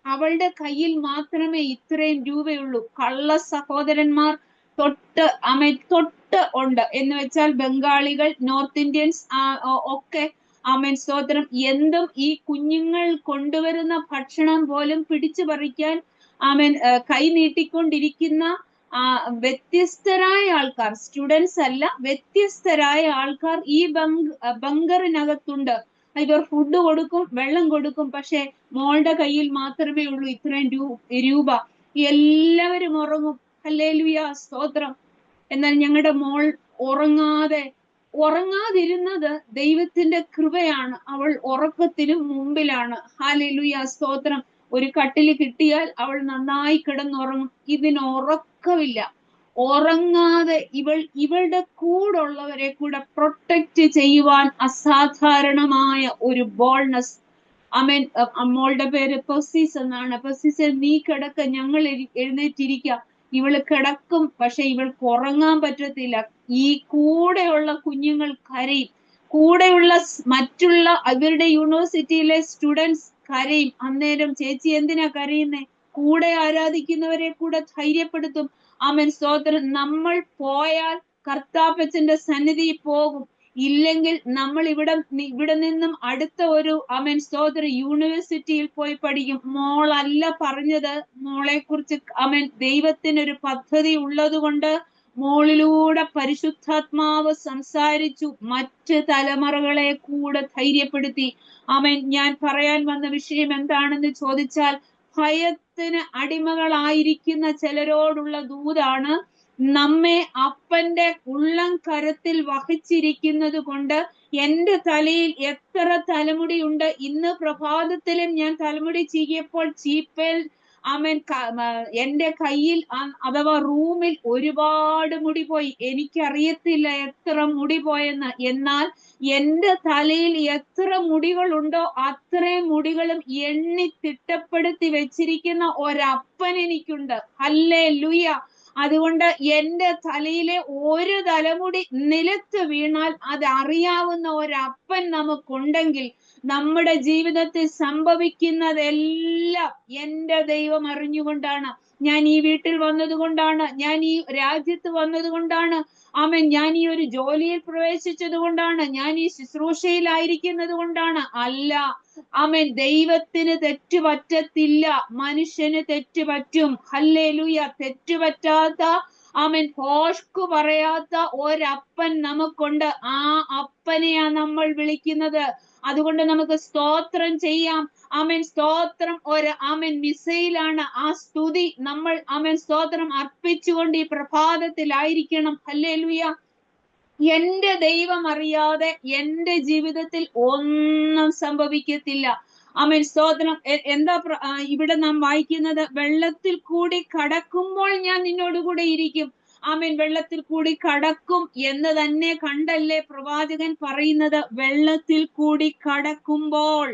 അവളുടെ കയ്യിൽ മാത്രമേ ഇത്രയും രൂപയുള്ളൂ. കള്ള സഹോദരന്മാർ തൊട്ട് ഉണ്ട് എന്ന് വെച്ചാൽ ബംഗാളികൾ, നോർത്ത് ഇന്ത്യൻസ് ഒക്കെ സ്തോത്രം. എന്തും ഈ കുഞ്ഞുങ്ങൾ കൊണ്ടുവരുന്ന ഭക്ഷണം പോലും പിടിച്ചു പറിക്കാൻ കൈ നീട്ടിക്കൊണ്ടിരിക്കുന്ന വ്യത്യസ്തരായ ആൾക്കാർ, സ്റ്റുഡൻസ് അല്ല, വ്യത്യസ്തരായ ആൾക്കാർ ഈ ബങ്കറിനകത്തുണ്ട്. ഇവർ ഫുഡ് കൊടുക്കും, വെള്ളം കൊടുക്കും. പക്ഷെ മോളുടെ കയ്യിൽ മാത്രമേ ഉള്ളൂ ഇത്രയും രൂപ. എല്ലാവരും ഉറങ്ങും. ഹല്ലേലൂയ, സ്തോത്രം. എന്നാൽ ഞങ്ങളുടെ മോൾ ഉറങ്ങാതിരുന്നത് ദൈവത്തിന്റെ കൃപയാണ്. അവൾ ഉറക്കത്തിനും മുമ്പിലാണ്. ഹല്ലേലൂയ, സ്തോത്രം. ഒരു കട്ടില് കിട്ടിയാൽ അവൾ നന്നായി കിടന്നുറങ്ങും. ഇതിന് ഉറക്കമില്ല. ഉറങ്ങാതെ ഇവളുടെ കൂടുള്ളവരെ കൂടെ പ്രൊട്ടക്ട് ചെയ്യുവാൻ അസാധാരണമായ ഒരു ബോൾനെസ്. അമേൻ. മോളുടെ പേര് പെർസീസ് എന്നാണ്. പെർസീസ്, നീ കിടക്ക, ഞങ്ങൾ എഴുന്നേറ്റിരിക്കാം. ഇവള് കിടക്കും, പക്ഷെ ഇവൾക്ക് ഉറങ്ങാൻ പറ്റത്തില്ല. ഈ കൂടെയുള്ള കുഞ്ഞുങ്ങൾ കരയും, കൂടെയുള്ള മറ്റുള്ള ഇവരുടെ യൂണിവേഴ്സിറ്റിയിലെ സ്റ്റുഡൻസ് കരയും. അന്നേരം ചേച്ചി എന്തിനാ കരയുന്നേ? കൂടെ ആരാധിക്കുന്നവരെ കൂടെ ധൈര്യപ്പെടുത്തും. ആമേൻ, സ്തോത്രം. നമ്മൾ പോയാൽ കർത്താപ്പച്ചന്റെ സന്നിധിയിൽ പോകും. ഇല്ലെങ്കിൽ നമ്മൾ ഇവിടെ നിന്നും അടുത്ത ഒരു ആമേൻ, സ്തോത്രം, യൂണിവേഴ്സിറ്റിയിൽ പോയി പഠിക്കും. മോളല്ല പറഞ്ഞത്, മോളെ കുറിച്ച് ആമേൻ ദൈവത്തിനൊരു പദ്ധതി ഉള്ളത് കൊണ്ട് മോളിലൂടെ പരിശുദ്ധാത്മാവ് സംസാരിച്ചു, മറ്റ് തലമുറകളെ കൂടെ ധൈര്യപ്പെടുത്തി. ആമേൻ. ഞാൻ പറയാൻ വന്ന വിഷയം എന്താണെന്ന് ചോദിച്ചാൽ, ഭയത്തിന് അടിമകളായിരിക്കുന്ന ചിലരോടുള്ള ദൂതാണ്. നമ്മെ അപ്പന്റെ ഉള്ളം കരത്തിൽ വഹിച്ചിരിക്കുന്നത് കൊണ്ട് എന്റെ തലയിൽ എത്ര തലമുടിയുണ്ട്. ഇന്ന് പ്രഭാതത്തിലും ഞാൻ തലമുടി ചീകിയപ്പോൾ ചീപ്പേൽ ആമേൻ എന്റെ കയ്യിൽ അഥവാ റൂമിൽ ഒരുപാട് മുടി പോയി. എനിക്കറിയത്തില്ല എത്ര മുടി പോയെന്ന്. എന്നാൽ എന്റെ തലയിൽ എത്ര മുടികളുണ്ടോ അത്രയും മുടികളും എണ്ണി തിട്ടപ്പെടുത്തി വെച്ചിരിക്കുന്ന ഒരപ്പൻ എനിക്കുണ്ട്. ഹല്ലേലൂയ. അതുകൊണ്ട് എന്റെ തലയിലെ ഒരു തലമുടി നിലത്ത് വീണാൽ അത് അറിയാവുന്ന ഒരപ്പൻ നമുക്കുണ്ടെങ്കിൽ നമ്മുടെ ജീവിതത്തിൽ സംഭവിക്കുന്നതെല്ലാം എന്റെ ദൈവം അറിഞ്ഞുകൊണ്ടാണ്. ഞാൻ ഈ വീട്ടിൽ വന്നത് കൊണ്ടാണ്, ഞാൻ ഈ രാജ്യത്ത് വന്നത് കൊണ്ടാണ്, ആമേൻ, ഞാൻ ഈ ഒരു ജോലിയിൽ പ്രവേശിച്ചത് കൊണ്ടാണ്, ഞാൻ ഈ ശുശ്രൂഷയിലായിരിക്കുന്നത് കൊണ്ടാണ്. അല്ല, ആമേൻ, ദൈവത്തിന് തെറ്റുപറ്റത്തില്ല, മനുഷ്യന് തെറ്റുപറ്റും. ഹല്ലേലൂയ. തെറ്റുപറ്റാത്ത, ആമേൻ, ഭോഷ്കു പറയാത്ത ഒരപ്പൻ നമുക്കുണ്ട്. ആ അപ്പനെയാ നമ്മൾ വിളിക്കുന്നത്. അതുകൊണ്ട് നമുക്ക് സ്തോത്രം ചെയ്യാം. ആമേൻ, സ്തോത്രം. ആമേൻ മിസൈലാണ്. ആ സ്തുതി നമ്മൾ ആമേൻ സ്തോത്രം അർപ്പിച്ചുകൊണ്ട് ഈ പ്രഭാതത്തിലായിരിക്കണം. ഹല്ലേലൂയ. എന്റെ ദൈവം അറിയാതെ എന്റെ ജീവിതത്തിൽ ഒന്നും സംഭവിക്കത്തില്ല. ആമേൻ, സ്തോത്രം. എന്താ ഇവിടെ നാം വായിക്കുന്നത്? വെള്ളത്തിൽ കൂടി കടക്കുമ്പോൾ ഞാൻ നിന്നോടുകൂടെ ഇരിക്കും. ആമേൻ, വെള്ളത്തിൽ കൂടി കടക്കും എന്ന് തന്നെ കണ്ടല്ലേ പ്രവാചകൻ പറയുന്നത്? വെള്ളത്തിൽ കൂടി കടക്കുമ്പോൾ.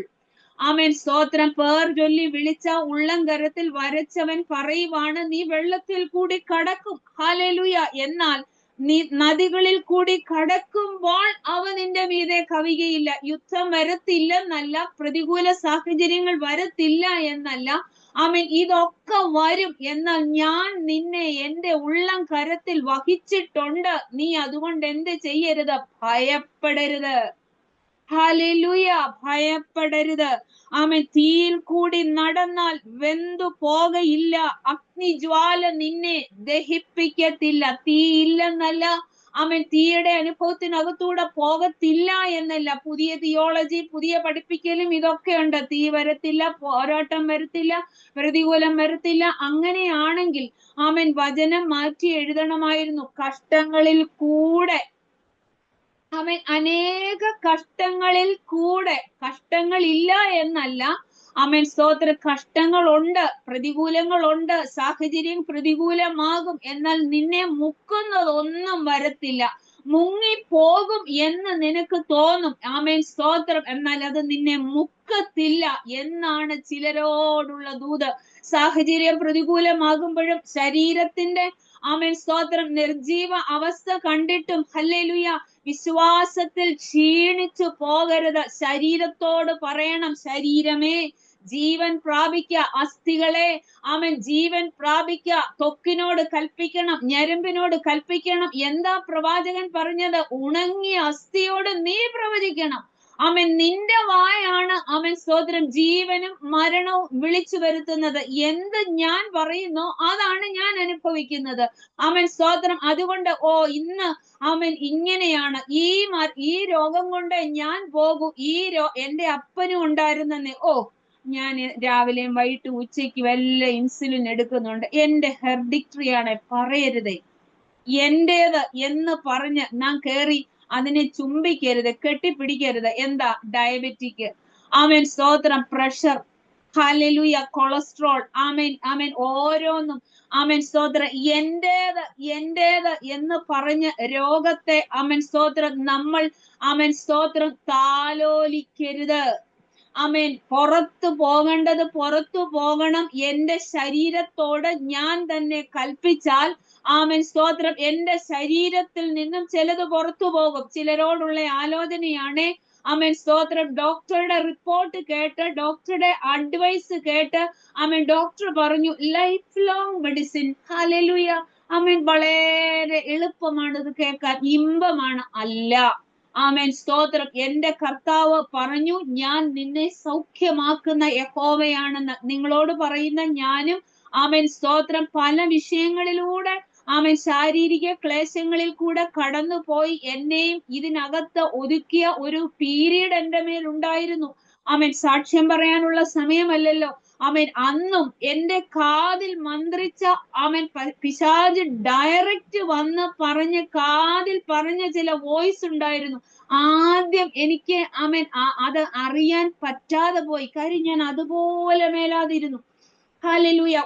ആമേൻ, സ്തോത്രം. പേർ ചൊല്ലി വിളിച്ച ഉള്ളം കരത്തിൽ വരച്ചവൻ പറയുവാണ്, നീ വെള്ളത്തിൽ കൂടി കടക്കും. ഹല്ലേലൂയ. എന്നാൽ നീ നദികളിൽ കൂടി കടക്കുമ്പോൾ അവ നിന്റെ മീതെ കവികയില്ല. യുദ്ധം വരത്തില്ലെന്നല്ല, പ്രതികൂല സാഹചര്യങ്ങൾ വരത്തില്ല എന്നല്ല, ആമേൻ, ഇതൊക്കെ വരും. എന്നാൽ ഞാൻ നിന്നെ എന്റെ ഉള്ളം കരത്തിൽ വഹിച്ചിട്ടുണ്ട്. നീ അതുകൊണ്ട് എന്ത് ചെയ്യരുത്? ഭയപ്പെടരുത്. ഹല്ലേലൂയ. ഭയപ്പെടരുത്. ആമേൻ. തീയിൽ കൂടി നടന്നാൽ വെന്തു പോകയില്ല, അഗ്നിജ്വാല നിന്നെ ദഹിപ്പിക്കത്തില്ല. തീ ഇല്ലെന്നല്ല, ആമേൻ, തീയുടെ അനുഭവത്തിനകത്തൂടെ പോകത്തില്ല എന്നല്ല. പുതിയ തിയോളജി, പുതിയ പഠിപ്പിക്കലും ഇതൊക്കെ ഉണ്ട്. തീ വരത്തില്ല, പോരാട്ടം വരത്തില്ല, പ്രതികൂലം വരത്തില്ല. അങ്ങനെയാണെങ്കിൽ ആമേൻ വചനം മാറ്റി എഴുതണമായിരുന്നു. കഷ്ടങ്ങളിൽ കൂടെ, ആമേൻ, അനേക കഷ്ടങ്ങളിൽ കൂടെ. കഷ്ടങ്ങളില്ല എന്നല്ല, ആമേൻ, സ്തോത്ര, കഷ്ടങ്ങളുണ്ട്, പ്രതികൂലങ്ങളുണ്ട്, സാഹചര്യം പ്രതികൂലമാകും. എന്നാൽ നിന്നെ മുക്കുന്നതൊന്നും വരത്തില്ല. മുങ്ങിപ്പോകും എന്ന് നിനക്ക് തോന്നും, ആമേൻ, സ്തോത്രം, എന്നാൽ അത് നിന്നെ മുക്കത്തില്ല എന്നാണ് ചിലരോടുള്ള ദൂത്. സാഹചര്യം പ്രതികൂലമാകുമ്പോഴും ശരീരത്തിന്റെ, ആമേൻ, സ്തോത്രം, നിർജീവ അവസ്ഥ കണ്ടിട്ടും ഹല്ലേലൂയ വിശ്വാസത്തിൽ ക്ഷീണിച്ചു പോകരുത്. ശരീരത്തോട് പറയണം, ശരീരമേ ജീവൻ പ്രാപിക്ക. അസ്ഥികളെ ആമേൻ ജീവൻ പ്രാപിക്ക. ത്വക്കിനോട് കൽപ്പിക്കണം, ഞരമ്പിനോട് കൽപ്പിക്കണം. എന്താ പ്രവാചകൻ പറഞ്ഞത്? ഉണങ്ങിയ അസ്ഥിയോട് നീ പ്രവചിക്കണം. ആമേൻ, നിന്റെ വായാണ് ആമേൻ സ്തോത്രം ജീവനും മരണവും വിളിച്ചു വരുത്തുന്നത്. എന്ത് ഞാൻ പറയുന്നോ അതാണ് ഞാൻ അനുഭവിക്കുന്നത്. ആമേൻ, സ്തോത്രം. അതുകൊണ്ട് ഇന്ന് ആമേൻ ഇങ്ങനെയാണ്, ഈ രോഗം കൊണ്ട് ഞാൻ പോകും, എന്റെ അപ്പനും ഉണ്ടായിരുന്നെന്ന്. ഞാൻ രാവിലെയും വൈകിട്ട് ഉച്ചയ്ക്കും എല്ലാം ഇൻസുലിൻ എടുക്കുന്നുണ്ട്. എന്റെ ഹെർഡിക്ടറിയാണ് പറയരുതേ. എന്റേത് എന്ന് പറഞ്ഞ് നാം കേറി അതിനെ ചുംബിക്കരുത്, കെട്ടിപ്പിടിക്കരുത്. എന്താ? ഡയബറ്റിക്, ആമേൻ സ്തോത്രം, പ്രഷർ, ഹല്ലേലൂയ, കൊളസ്ട്രോൾ, ആമേൻ ആമേൻ, ഓരോന്നും ആമേൻ സ്തോത്രം എന്റേത് എന്റേത് എന്ന് പറഞ്ഞ് രോഗത്തെ ആമേൻ സ്തോത്രം നമ്മൾ ആമേൻ സ്തോത്രം താലോലിക്കരുത്. ആമേൻ. പുറത്തു പോകേണ്ടത് പുറത്തു പോകണം. എന്റെ ശരീരത്തോട് ഞാൻ തന്നെ കൽപ്പിച്ചാൽ ആമേൻ സ്തോത്രം എന്റെ ശരീരത്തിൽ നിന്നും ചിലത് പുറത്തു പോകും. ചിലരോടുള്ള ആലോചനയാണ് ആമേൻ സ്തോത്രം ഡോക്ടറുടെ റിപ്പോർട്ട് കേട്ട്, ഡോക്ടറുടെ അഡ്വൈസ് കേട്ട് ആമേൻ ഡോക്ടർ പറഞ്ഞു ലൈഫ് ലോങ് മെഡിസിൻ. ഹല്ലേലൂയ. ആമേൻ. വളരെ എളുപ്പമാണ് ഇത് കേൾക്കാൻ, ഇമ്പമാണ്. അല്ല. ആമേൻ സ്തോത്രം. എന്റെ കർത്താവ് പറഞ്ഞു ഞാൻ നിന്നെ സൗഖ്യമാക്കുന്ന യഹോവയാണെന്ന്. നിങ്ങളോട് പറയുന്ന ഞാനും ആമേൻ സ്തോത്രം പല വിഷയങ്ങളിലൂടെ ആമേൻ ശാരീരിക ക്ലേശങ്ങളിൽ കൂടെ കടന്നുപോയി എന്നെയും ഇതിനകത്ത് ഒതുക്കിയ ഒരു പീരീഡ് എന്റെ മേൽ ഉണ്ടായിരുന്നു. ആമേൻ. സാക്ഷ്യം പറയാനുള്ള സമയമല്ലല്ലോ. ആമേൻ. അന്നും എന്റെ കാതിൽ മന്ത്രിച്ച ആമേൻ പിശാച് ഡയറക്റ്റ് വന്ന് പറഞ്ഞ് കാതിൽ പറഞ്ഞ ചില വോയിസ് ഉണ്ടായിരുന്നു. ആദ്യം എനിക്ക് ആമേൻ അത് അറിയാൻ പറ്റാതെ പോയി. കാര്യം ഞാൻ അതുപോലെ മേലാതിരുന്നു. ഹല്ലേലൂയ.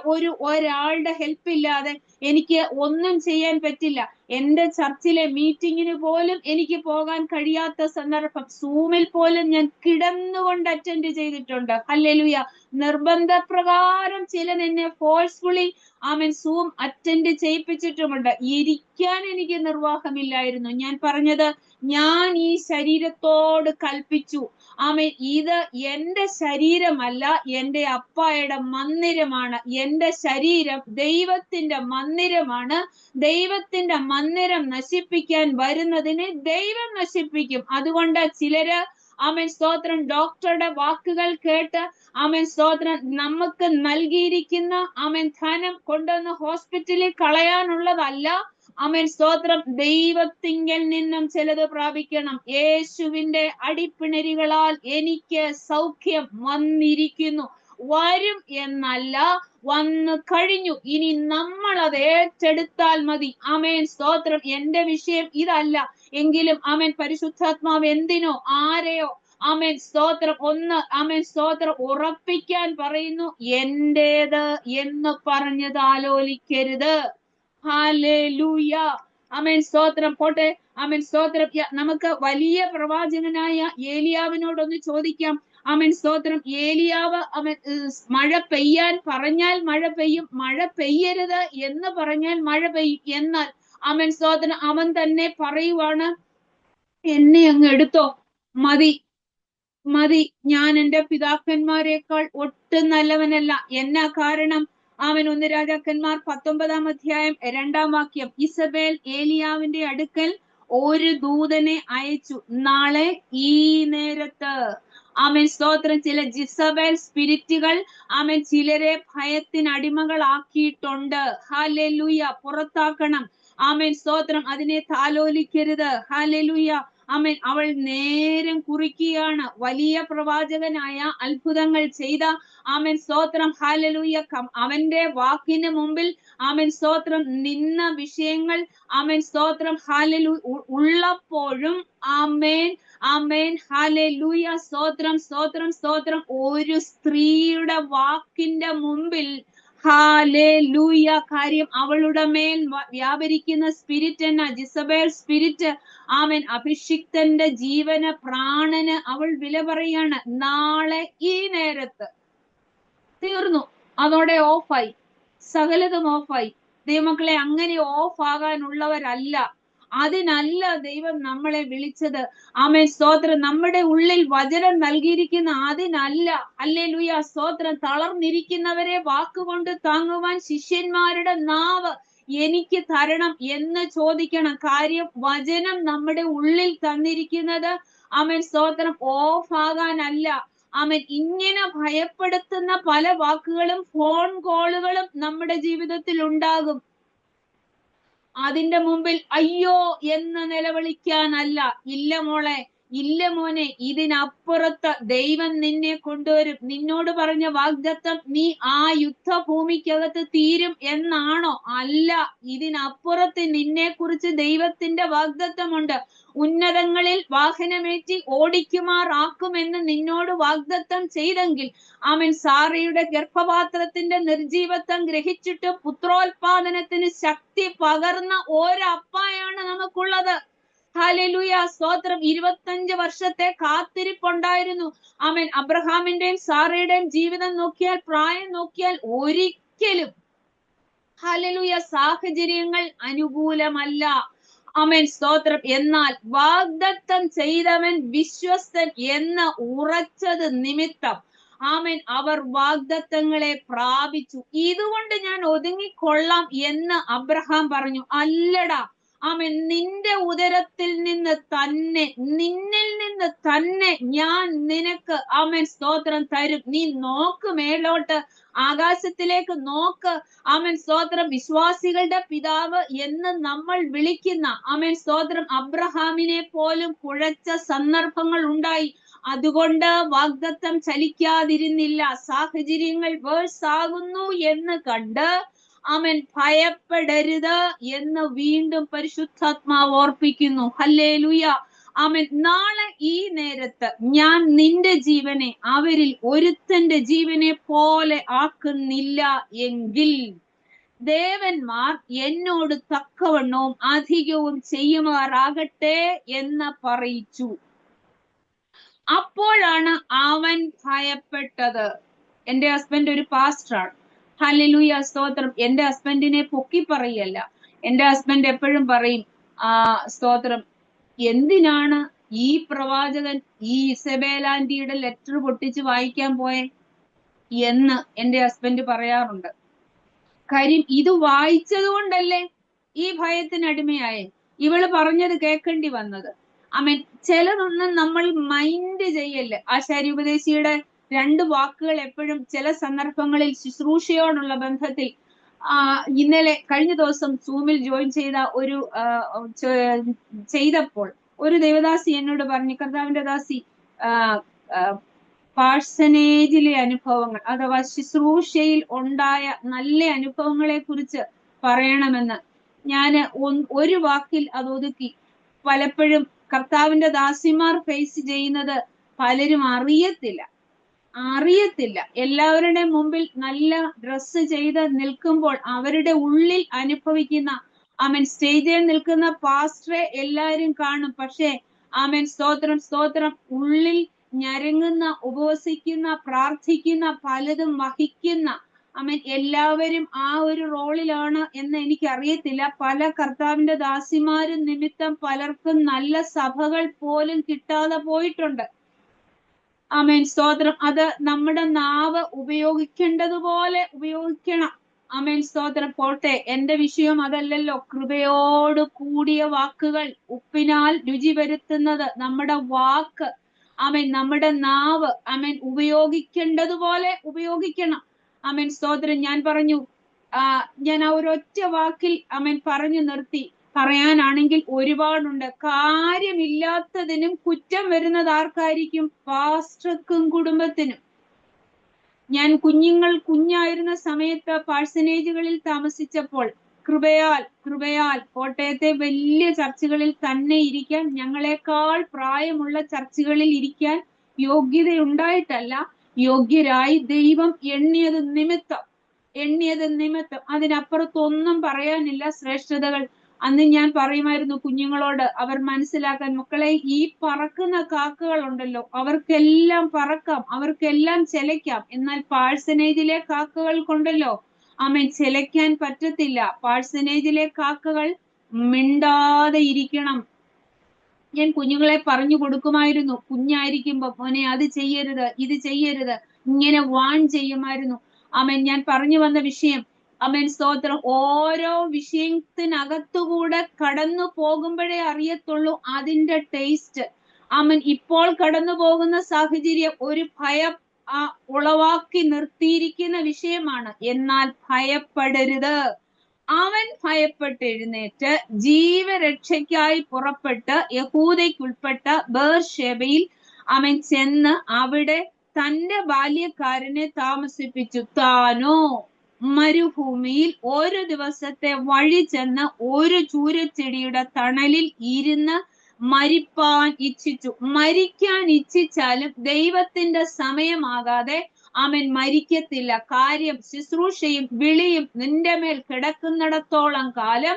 ഒരാളുടെ ഹെൽപ്പ് ഇല്ലാതെ എനിക്ക് ഒന്നും ചെയ്യാൻ പറ്റില്ല. എന്റെ ചർച്ചിലെ മീറ്റിങ്ങിന് പോലും എനിക്ക് പോകാൻ കഴിയാത്ത സന്ദർഭം. സൂമിൽ പോലും ഞാൻ കിടന്നുകൊണ്ട് അറ്റൻഡ് ചെയ്തിട്ടുണ്ട്. ഹല്ലേലൂയ. നിർബന്ധപ്രകാരം ചിലൻ എന്നെ ഫോഴ്സ്ഫുള്ളി ആമേൻ സൂം അറ്റൻഡ് ചെയ്യിപ്പിച്ചിട്ടുമുണ്ട്. ഇരിക്കാൻ എനിക്ക് നിർവാഹമില്ലായിരുന്നു. ഞാൻ പറഞ്ഞത് ഞാൻ ഈ ശരീരത്തോട് കൽപ്പിച്ചു, ആമേൻ ഇത് എന്റെ ശരീരമല്ല, എന്റെ അപ്പായുടെ മന്ദിരമാണ്. എന്റെ ശരീരം ദൈവത്തിന്റെ മന്ദിരമാണ്. ദൈവത്തിന്റെ മന്ദിരം നശിപ്പിക്കാൻ വരുന്നതിനെ ദൈവം നശിപ്പിക്കും. അതുകൊണ്ട് ചിലര് ആമേൻ സ്തോത്രം ഡോക്ടറുടെ വാക്കുകൾ കേട്ട് ആമേൻ സ്തോത്രം നമുക്ക് നൽകിയിരിക്കുന്ന ആമേൻ ധനം കൊണ്ടുവന്ന് ഹോസ്പിറ്റലിൽ കളയാനുള്ളതല്ല. ആമേൻ സ്തോത്രം ദൈവത്തിങ്കൽ നിന്നും ചിലത് പ്രാപിക്കണം. യേശുവിന്റെ അടിപ്പിണരുകളാൽ എനിക്ക് സൗഖ്യം വന്നിരിക്കുന്നു. വരും എന്നല്ല, വന്നു കഴിഞ്ഞു. ഇനി നമ്മൾ അത് ഏറ്റെടുത്താൽ മതി. ആമേൻ സ്തോത്രം. എന്റെ വിഷയം ഇതല്ല എങ്കിലും ആമേൻ പരിശുദ്ധാത്മാവ് എന്തിനോ ആരെയോ ആമേൻ സ്തോത്രം ആമേൻ സ്തോത്രം ഉറപ്പിക്കാൻ പറയുന്നു. എന്റേത് എന്ന് പറഞ്ഞത് ആലോലിക്കരുത്. ഹല്ലേലൂയ. ആമേൻ സ്തോത്രം. പോട്ടെ. ആമേൻ സ്തോത്രം. നമുക്ക് വലിയ പ്രവാചകനായ ഏലിയാവിനോടൊന്ന് ചോദിക്കാം. ആമേൻ സ്തോത്രം. ഏലിയാവ് മഴ പെയ്യാൻ പറഞ്ഞാൽ മഴ പെയ്യും, മഴ പെയ്യരുത് എന്ന് പറഞ്ഞാൽ മഴ പെയ്യും. എന്നാൽ ആമേൻ സ്തോത്രം അവൻ തന്നെ പറയുവാണ്, എന്നെ അങ്ങ് എടുത്തോ, മതി മതി, ഞാൻ എന്റെ പിതാക്കന്മാരെക്കാൾ ഒട്ടും നല്ലവനല്ല. എന്നാ കാരണം? അവൻ 1 രാജാക്കന്മാർ 19 അധ്യായം 2 വാക്യം. ഇസബേൽ ഏലിയാവിന്റെ അടുക്കൽ ഒരു ദൂതനെ അയച്ചു, നാളെ ഈ നേരത്ത്. ആമേൻ സ്തോത്രം. ചില ജിസബേൽ സ്പിരിറ്റുകൾ ആമേൻ ചിലരെ ഭയത്തിന് അടിമകളാക്കിയിട്ടുണ്ട്. ഹല്ലേലൂയ. പുറത്താക്കണം. ആമേൻ സ്തോത്രം. അതിനെ താലോലിക്കരുത്. ഹല്ലേലൂയ. ആമേൻ. അവൾ നേരം കുറിക്കുകയാണ്. വലിയ പ്രവാചകനായ അത്ഭുതങ്ങൾ ചെയ്ത ആമേൻ സ്തോത്രം ഹല്ലേലൂയ അവന്റെ വാക്കിന് മുമ്പിൽ ആമേൻ സ്തോത്രം നിന്ന വിഷയങ്ങൾ ആമേൻ സ്തോത്രം ഹല്ലേലൂയ ഉള്ളപ്പോഴും ആമേൻ ആമേൻ ഹല്ലേലൂയ സ്തോത്രം സ്തോത്രം സ്തോത്രം ഒരു സ്ത്രീയുടെ വാക്കിന്റെ മുമ്പിൽ ഹല്ലേലൂയ. കാര്യം അവളുടെ മേൽ വ്യാപരിക്കുന്ന സ്പിരിറ്റ് എന്നാ? ജിസബേൽ സ്പിരിറ്റ്. ആമേൻ. അഭിഷിക്തന്റെ ജീവന പ്രാണന് അവൾ വില പറയാണ്. നാളെ ഈ നേരത്ത്. തീർന്നു. അതോടെ ഓഫായി. സകലതും ഓഫായി. ദൈവമക്കളെ, അങ്ങനെ ഓഫ് ആകാനുള്ളവരല്ല. അതിനല്ല ദൈവം നമ്മളെ വിളിച്ചത്. ആമേൻ സ്തോത്രം. നമ്മുടെ ഉള്ളിൽ വചനം നൽകിയിരിക്കുന്ന അതിനല്ല. ഹല്ലേലൂയ സ്തോത്രം. തളർന്നിരിക്കുന്നവരെ വാക്കുകൊണ്ട് താങ്ങുവാൻ ശിഷ്യന്മാരുടെ നാവ് എനിക്ക് തരണം എന്ന് ചോദിക്കണം. കാര്യം വചനം നമ്മുടെ ഉള്ളിൽ തന്നിരിക്കുന്നത് ആമേൻ സ്തോത്രം ഓഫ് ആകാനല്ല. ആമേൻ. ഇങ്ങനെ ഭയപ്പെടുത്തുന്ന പല വാക്കുകളും ഫോൺ കോളുകളും നമ്മുടെ ജീവിതത്തിൽ ഉണ്ടാകും. അതിന്റെ മുമ്പിൽ അയ്യോ എന്ന് നിലവിളിക്കാനല്ല. ഇല്ല മോളെ, ഇല്ല മോനെ, ഇതിനപ്പുറത്ത് ദൈവം നിന്നെ കൊണ്ടുവരും. നിന്നോട് പറഞ്ഞ വാഗ്ദത്തം നീ ആ യുദ്ധഭൂമിക്കകത്ത് തീരും എന്നാണോ? അല്ല, ഇതിനപ്പുറത്ത് നിന്നെ കുറിച്ച് ദൈവത്തിന്റെ വാഗ്ദത്തമുണ്ട്. ഉന്നതങ്ങളിൽ വാഹനമേറ്റി ഓടിക്കുമാറാക്കുമെന്ന് നിന്നോട് വാഗ്ദത്തം ചെയ്തെങ്കിൽ, അവൻ സാറയുടെ ഗർഭപാത്രത്തിന്റെ നിർജീവത്വം ഗ്രഹിച്ചിട്ട് പുത്രോത്പാദനത്തിന് ശക്തി പകർന്ന ഒരപ്പായാണ് നമുക്കുള്ളത്. ഹല്ലേലൂയ, സ്തോത്രം. 25 വർഷത്തെ കാത്തിരിപ്പുണ്ടായിരുന്നു. ആമേൻ. അബ്രഹാമിന്റെയും സാറയുടെയും ജീവിതം നോക്കിയാൽ, പ്രായം നോക്കിയാൽ ഒരിക്കലും ഹല്ലേലൂയ സാഹചര്യങ്ങൾ അനുകൂലമല്ല. ആമേൻ, സ്തോത്രം. എന്നാൽ വാഗ്ദത്തം ചെയ്തവൻ വിശ്വസ്തൻ എന്ന് ഉറച്ചത് നിമിത്തം ആമേൻ അവർ വാഗ്ദത്തങ്ങളെ പ്രാപിച്ചു. ഇതുകൊണ്ട് ഞാൻ ഒതുങ്ങിക്കൊള്ളാം എന്ന് അബ്രഹാം പറഞ്ഞു. അല്ലടാ, ആമേൻ, നിന്റെ ഉദരത്തിൽ നിന്ന് തന്നെ, നിന്നിൽ നിന്ന് തന്നെ ഞാൻ നിനക്ക് ആമേൻ സ്തോത്രം തരും. നീ നോക്ക് മേലോട്ട്, ആകാശത്തിലേക്ക് നോക്ക്. ആമേൻ സ്തോത്രം. വിശ്വാസികളുടെ പിതാവ് എന്ന് നമ്മൾ വിളിക്കുന്ന ആമേൻ സ്തോത്രം അബ്രഹാമിനെ പോലും കുഴച്ച സന്ദർഭങ്ങൾ ഉണ്ടായി. അതുകൊണ്ട് വാഗ്ദത്തം ചലിക്കാതിരുന്നില്ല. സാഹചര്യങ്ങൾ വേഴ്സ് ആകുന്നു എന്ന് കണ്ട് ആമേൻ ഭയപ്പെടരുത് എന്ന് വീണ്ടും പരിശുദ്ധാത്മാവ് ഓർപ്പിക്കുന്നു. ഹല്ലേലൂയ, ആമേൻ. നാളെ ഈ നേരത്ത് ഞാൻ നിന്റെ ജീവനെ അവരിൽ ഒരുത്തന്റെ ജീവനെ പോലെ ആക്കുന്നില്ല എങ്കിൽ ദേവന്മാർ എന്നോട് തക്കവണ്ണവും അധികവും ചെയ്യുമാറാകട്ടെ എന്ന് പറയിച്ചു. അപ്പോഴാണ് അവൻ ഭയപ്പെട്ടത്. എന്റെ ഹസ്ബൻഡ് ഒരു പാസ്റ്ററാണ്. ഹല്ലേലൂയ, സ്തോത്രം. എന്റെ ഹസ്ബൻഡിനെ പൊക്കി പറയല്ല. എന്റെ ഹസ്ബൻഡ് എപ്പോഴും പറയും, സ്തോത്രം, എന്തിനാണ് ഈ പ്രവാചകൻ ഈ ഇസബേലാന്റിയുടെ ലെറ്റർ പൊട്ടിച്ച് വായിക്കാൻ പോയെ എന്ന് എന്റെ ഹസ്ബൻഡ് പറയാറുണ്ട്. കാര്യം ഇത് വായിച്ചത് കൊണ്ടല്ലേ ഈ ഭയത്തിനടിമയായേ, ഇവള് പറഞ്ഞത് കേൾക്കേണ്ടി വന്നത്. ആമേൻ. ചിലതൊന്നും നമ്മൾ മൈൻഡ് ചെയ്യല്ലേ. ആശാര്യോപദേശിയുടെ 2 വാക്കുകൾ എപ്പോഴും ചില സന്ദർഭങ്ങളിൽ ശുശ്രൂഷയോടുള്ള ബന്ധത്തിൽ, ഇന്നലെ കഴിഞ്ഞ ദിവസം സൂമിൽ ജോയിൻ ചെയ്ത ഒരു ചെയ്തപ്പോൾ ഒരു ദേവദാസി എന്നോട് പറഞ്ഞു, കർത്താവിന്റെ ദാസി, പാഴ്സനേജിലെ അനുഭവങ്ങൾ അഥവാ ശുശ്രൂഷയിൽ ഉണ്ടായ നല്ല അനുഭവങ്ങളെ കുറിച്ച് പറയണമെന്ന്. ഞാന് ഒരു വാക്കിൽ അത് ഒതുക്കി. പലപ്പോഴും കർത്താവിന്റെ ദാസിമാർ ഫേസ് ചെയ്യുന്നത് പലരും അറിയത്തില്ല. എല്ലാവരുടെയും മുമ്പിൽ നല്ല ഡ്രസ്സ് ചെയ്ത് നിൽക്കുമ്പോൾ അവരുടെ ഉള്ളിൽ അനുഭവിക്കുന്ന ആമേൻ സ്റ്റേജിൽ നിൽക്കുന്ന പാസ്റ്ററെ എല്ലാവരും കാണും. പക്ഷേ ആമേൻ സ്തോത്രം ഉള്ളിൽ ഞരങ്ങുന്ന, ഉപവസിക്കുന്ന, പ്രാർത്ഥിക്കുന്ന, പലതും വഹിക്കുന്ന ആമേൻ എല്ലാവരും ആ ഒരു റോളിലാണ് എന്ന് എനിക്കറിയത്തില്ല. പല കർത്താവിന്റെ ദാസിമാരും നിമിത്തം പലർക്കും നല്ല സഭകൾ പോലും കിട്ടാതെ പോയിട്ടുണ്ട്. ആമേൻ സ്തോത്രം. അത് നമ്മുടെ നാവ് ഉപയോഗിക്കേണ്ടതുപോലെ ഉപയോഗിക്കണം. ആമേൻ സ്തോത്രം. പോട്ടെ, എന്റെ വിഷയം അതല്ലല്ലോ. കൃപയോട് കൂടിയ വാക്കുകൾ, ഉപ്പിനാൽ രുചി വരുത്തുന്നത് നമ്മുടെ വാക്ക്. ആമേൻ, നമ്മുടെ നാവ് ആമേൻ ഉപയോഗിക്കേണ്ടതുപോലെ ഉപയോഗിക്കണം. ആമേൻ സ്തോത്രം. ഞാൻ പറഞ്ഞു, ഞാൻ ആ ഒരൊറ്റ വാക്കിൽ ആമേൻ പറഞ്ഞു നിർത്തി. പറയാനാണെങ്കിൽ ഒരുപാടുണ്ട്. കാര്യമില്ലാത്തതിനും കുറ്റം വരുന്നത് ആർക്കായിരിക്കും? പാസ്റ്റർക്കും കുടുംബത്തിനും. ഞാൻ കുഞ്ഞായിരുന്ന സമയത്ത് പാഴ്സനേജുകളിൽ താമസിച്ചപ്പോൾ കൃപയാൽ കോട്ടയത്തെ വലിയ ചർച്ചുകളിൽ തന്നെ ഇരിക്കാൻ, ഞങ്ങളെക്കാൾ പ്രായമുള്ള ചർച്ചുകളിൽ ഇരിക്കാൻ യോഗ്യതയുണ്ടായിട്ടല്ല, യോഗ്യരായി ദൈവം എണ്ണിയത് നിമിത്തം. അതിനപ്പുറത്തൊന്നും പറയാനില്ല ശ്രേഷ്ഠതകൾ. അന്ന് ഞാൻ പറയുമായിരുന്നു കുഞ്ഞുങ്ങളോട്, അവർ മനസ്സിലാക്കാൻ, മക്കളെ, ഈ പറക്കുന്ന കാക്കകൾ ഉണ്ടല്ലോ, അവർക്കെല്ലാം പറക്കാം, അവർക്കെല്ലാം ചെലയ്ക്കാം. എന്നാൽ പാഴ്സനേജിലെ കാക്കകൾ കൊണ്ടല്ലോ ആമേൻ ചെലയ്ക്കാൻ പറ്റത്തില്ല. പാഴ്സനേജിലെ കാക്കകൾ മിണ്ടാതെ ഇരിക്കണം. ഞാൻ കുഞ്ഞുങ്ങളെ പറഞ്ഞു കൊടുക്കുമായിരുന്നു. കുഞ്ഞായിരിക്കുമ്പോ, മോനെ അത് ചെയ്യരുത്, ഇത് ചെയ്യരുത്, ഇങ്ങനെ വാൺ ചെയ്യുമായിരുന്നു. ആമേൻ. ഞാൻ പറഞ്ഞു വന്ന വിഷയം, ആമേൻ സ്തോത്രം, ഓരോ വിഷയത്തിനകത്തുകൂടെ കടന്നു പോകുമ്പോഴേ അറിയത്തുള്ളൂ അതിന്റെ ടേസ്റ്റ്. ആമേൻ. ഇപ്പോൾ കടന്നു പോകുന്ന സാഹചര്യം ഒരു ഭയം ഉളവാക്കി നിർത്തിയിരിക്കുന്ന വിഷയമാണ്. എന്നാൽ ഭയപ്പെടരുത്. അവൻ ഭയപ്പെട്ട് എഴുന്നേറ്റ് ജീവരക്ഷയ്ക്കായി പുറപ്പെട്ട് യഹൂദയ്ക്കുൾപ്പെട്ട ബേർഷേബയിൽ അവൻ ചെന്ന് അവിടെ തന്റെ ബാല്യക്കാരനെ താമസിപ്പിച്ചു. താനോ മരുഭൂമിയിൽ ഒരു ദിവസത്തെ വഴി ചെന്ന് ഒരു ചൂരച്ചെടിയുടെ തണലിൽ ഇരുന്ന് മരിപ്പാൻ ഇച്ഛിച്ചു. മരിക്കാൻ ഇച്ഛിച്ചാലും ദൈവത്തിന്റെ സമയമാകാതെ അവൻ മരിക്കത്തില്ല. കാര്യം ശുശ്രൂഷയും വിളിയും നിന്റെ മേൽ കിടക്കുന്നിടത്തോളം കാലം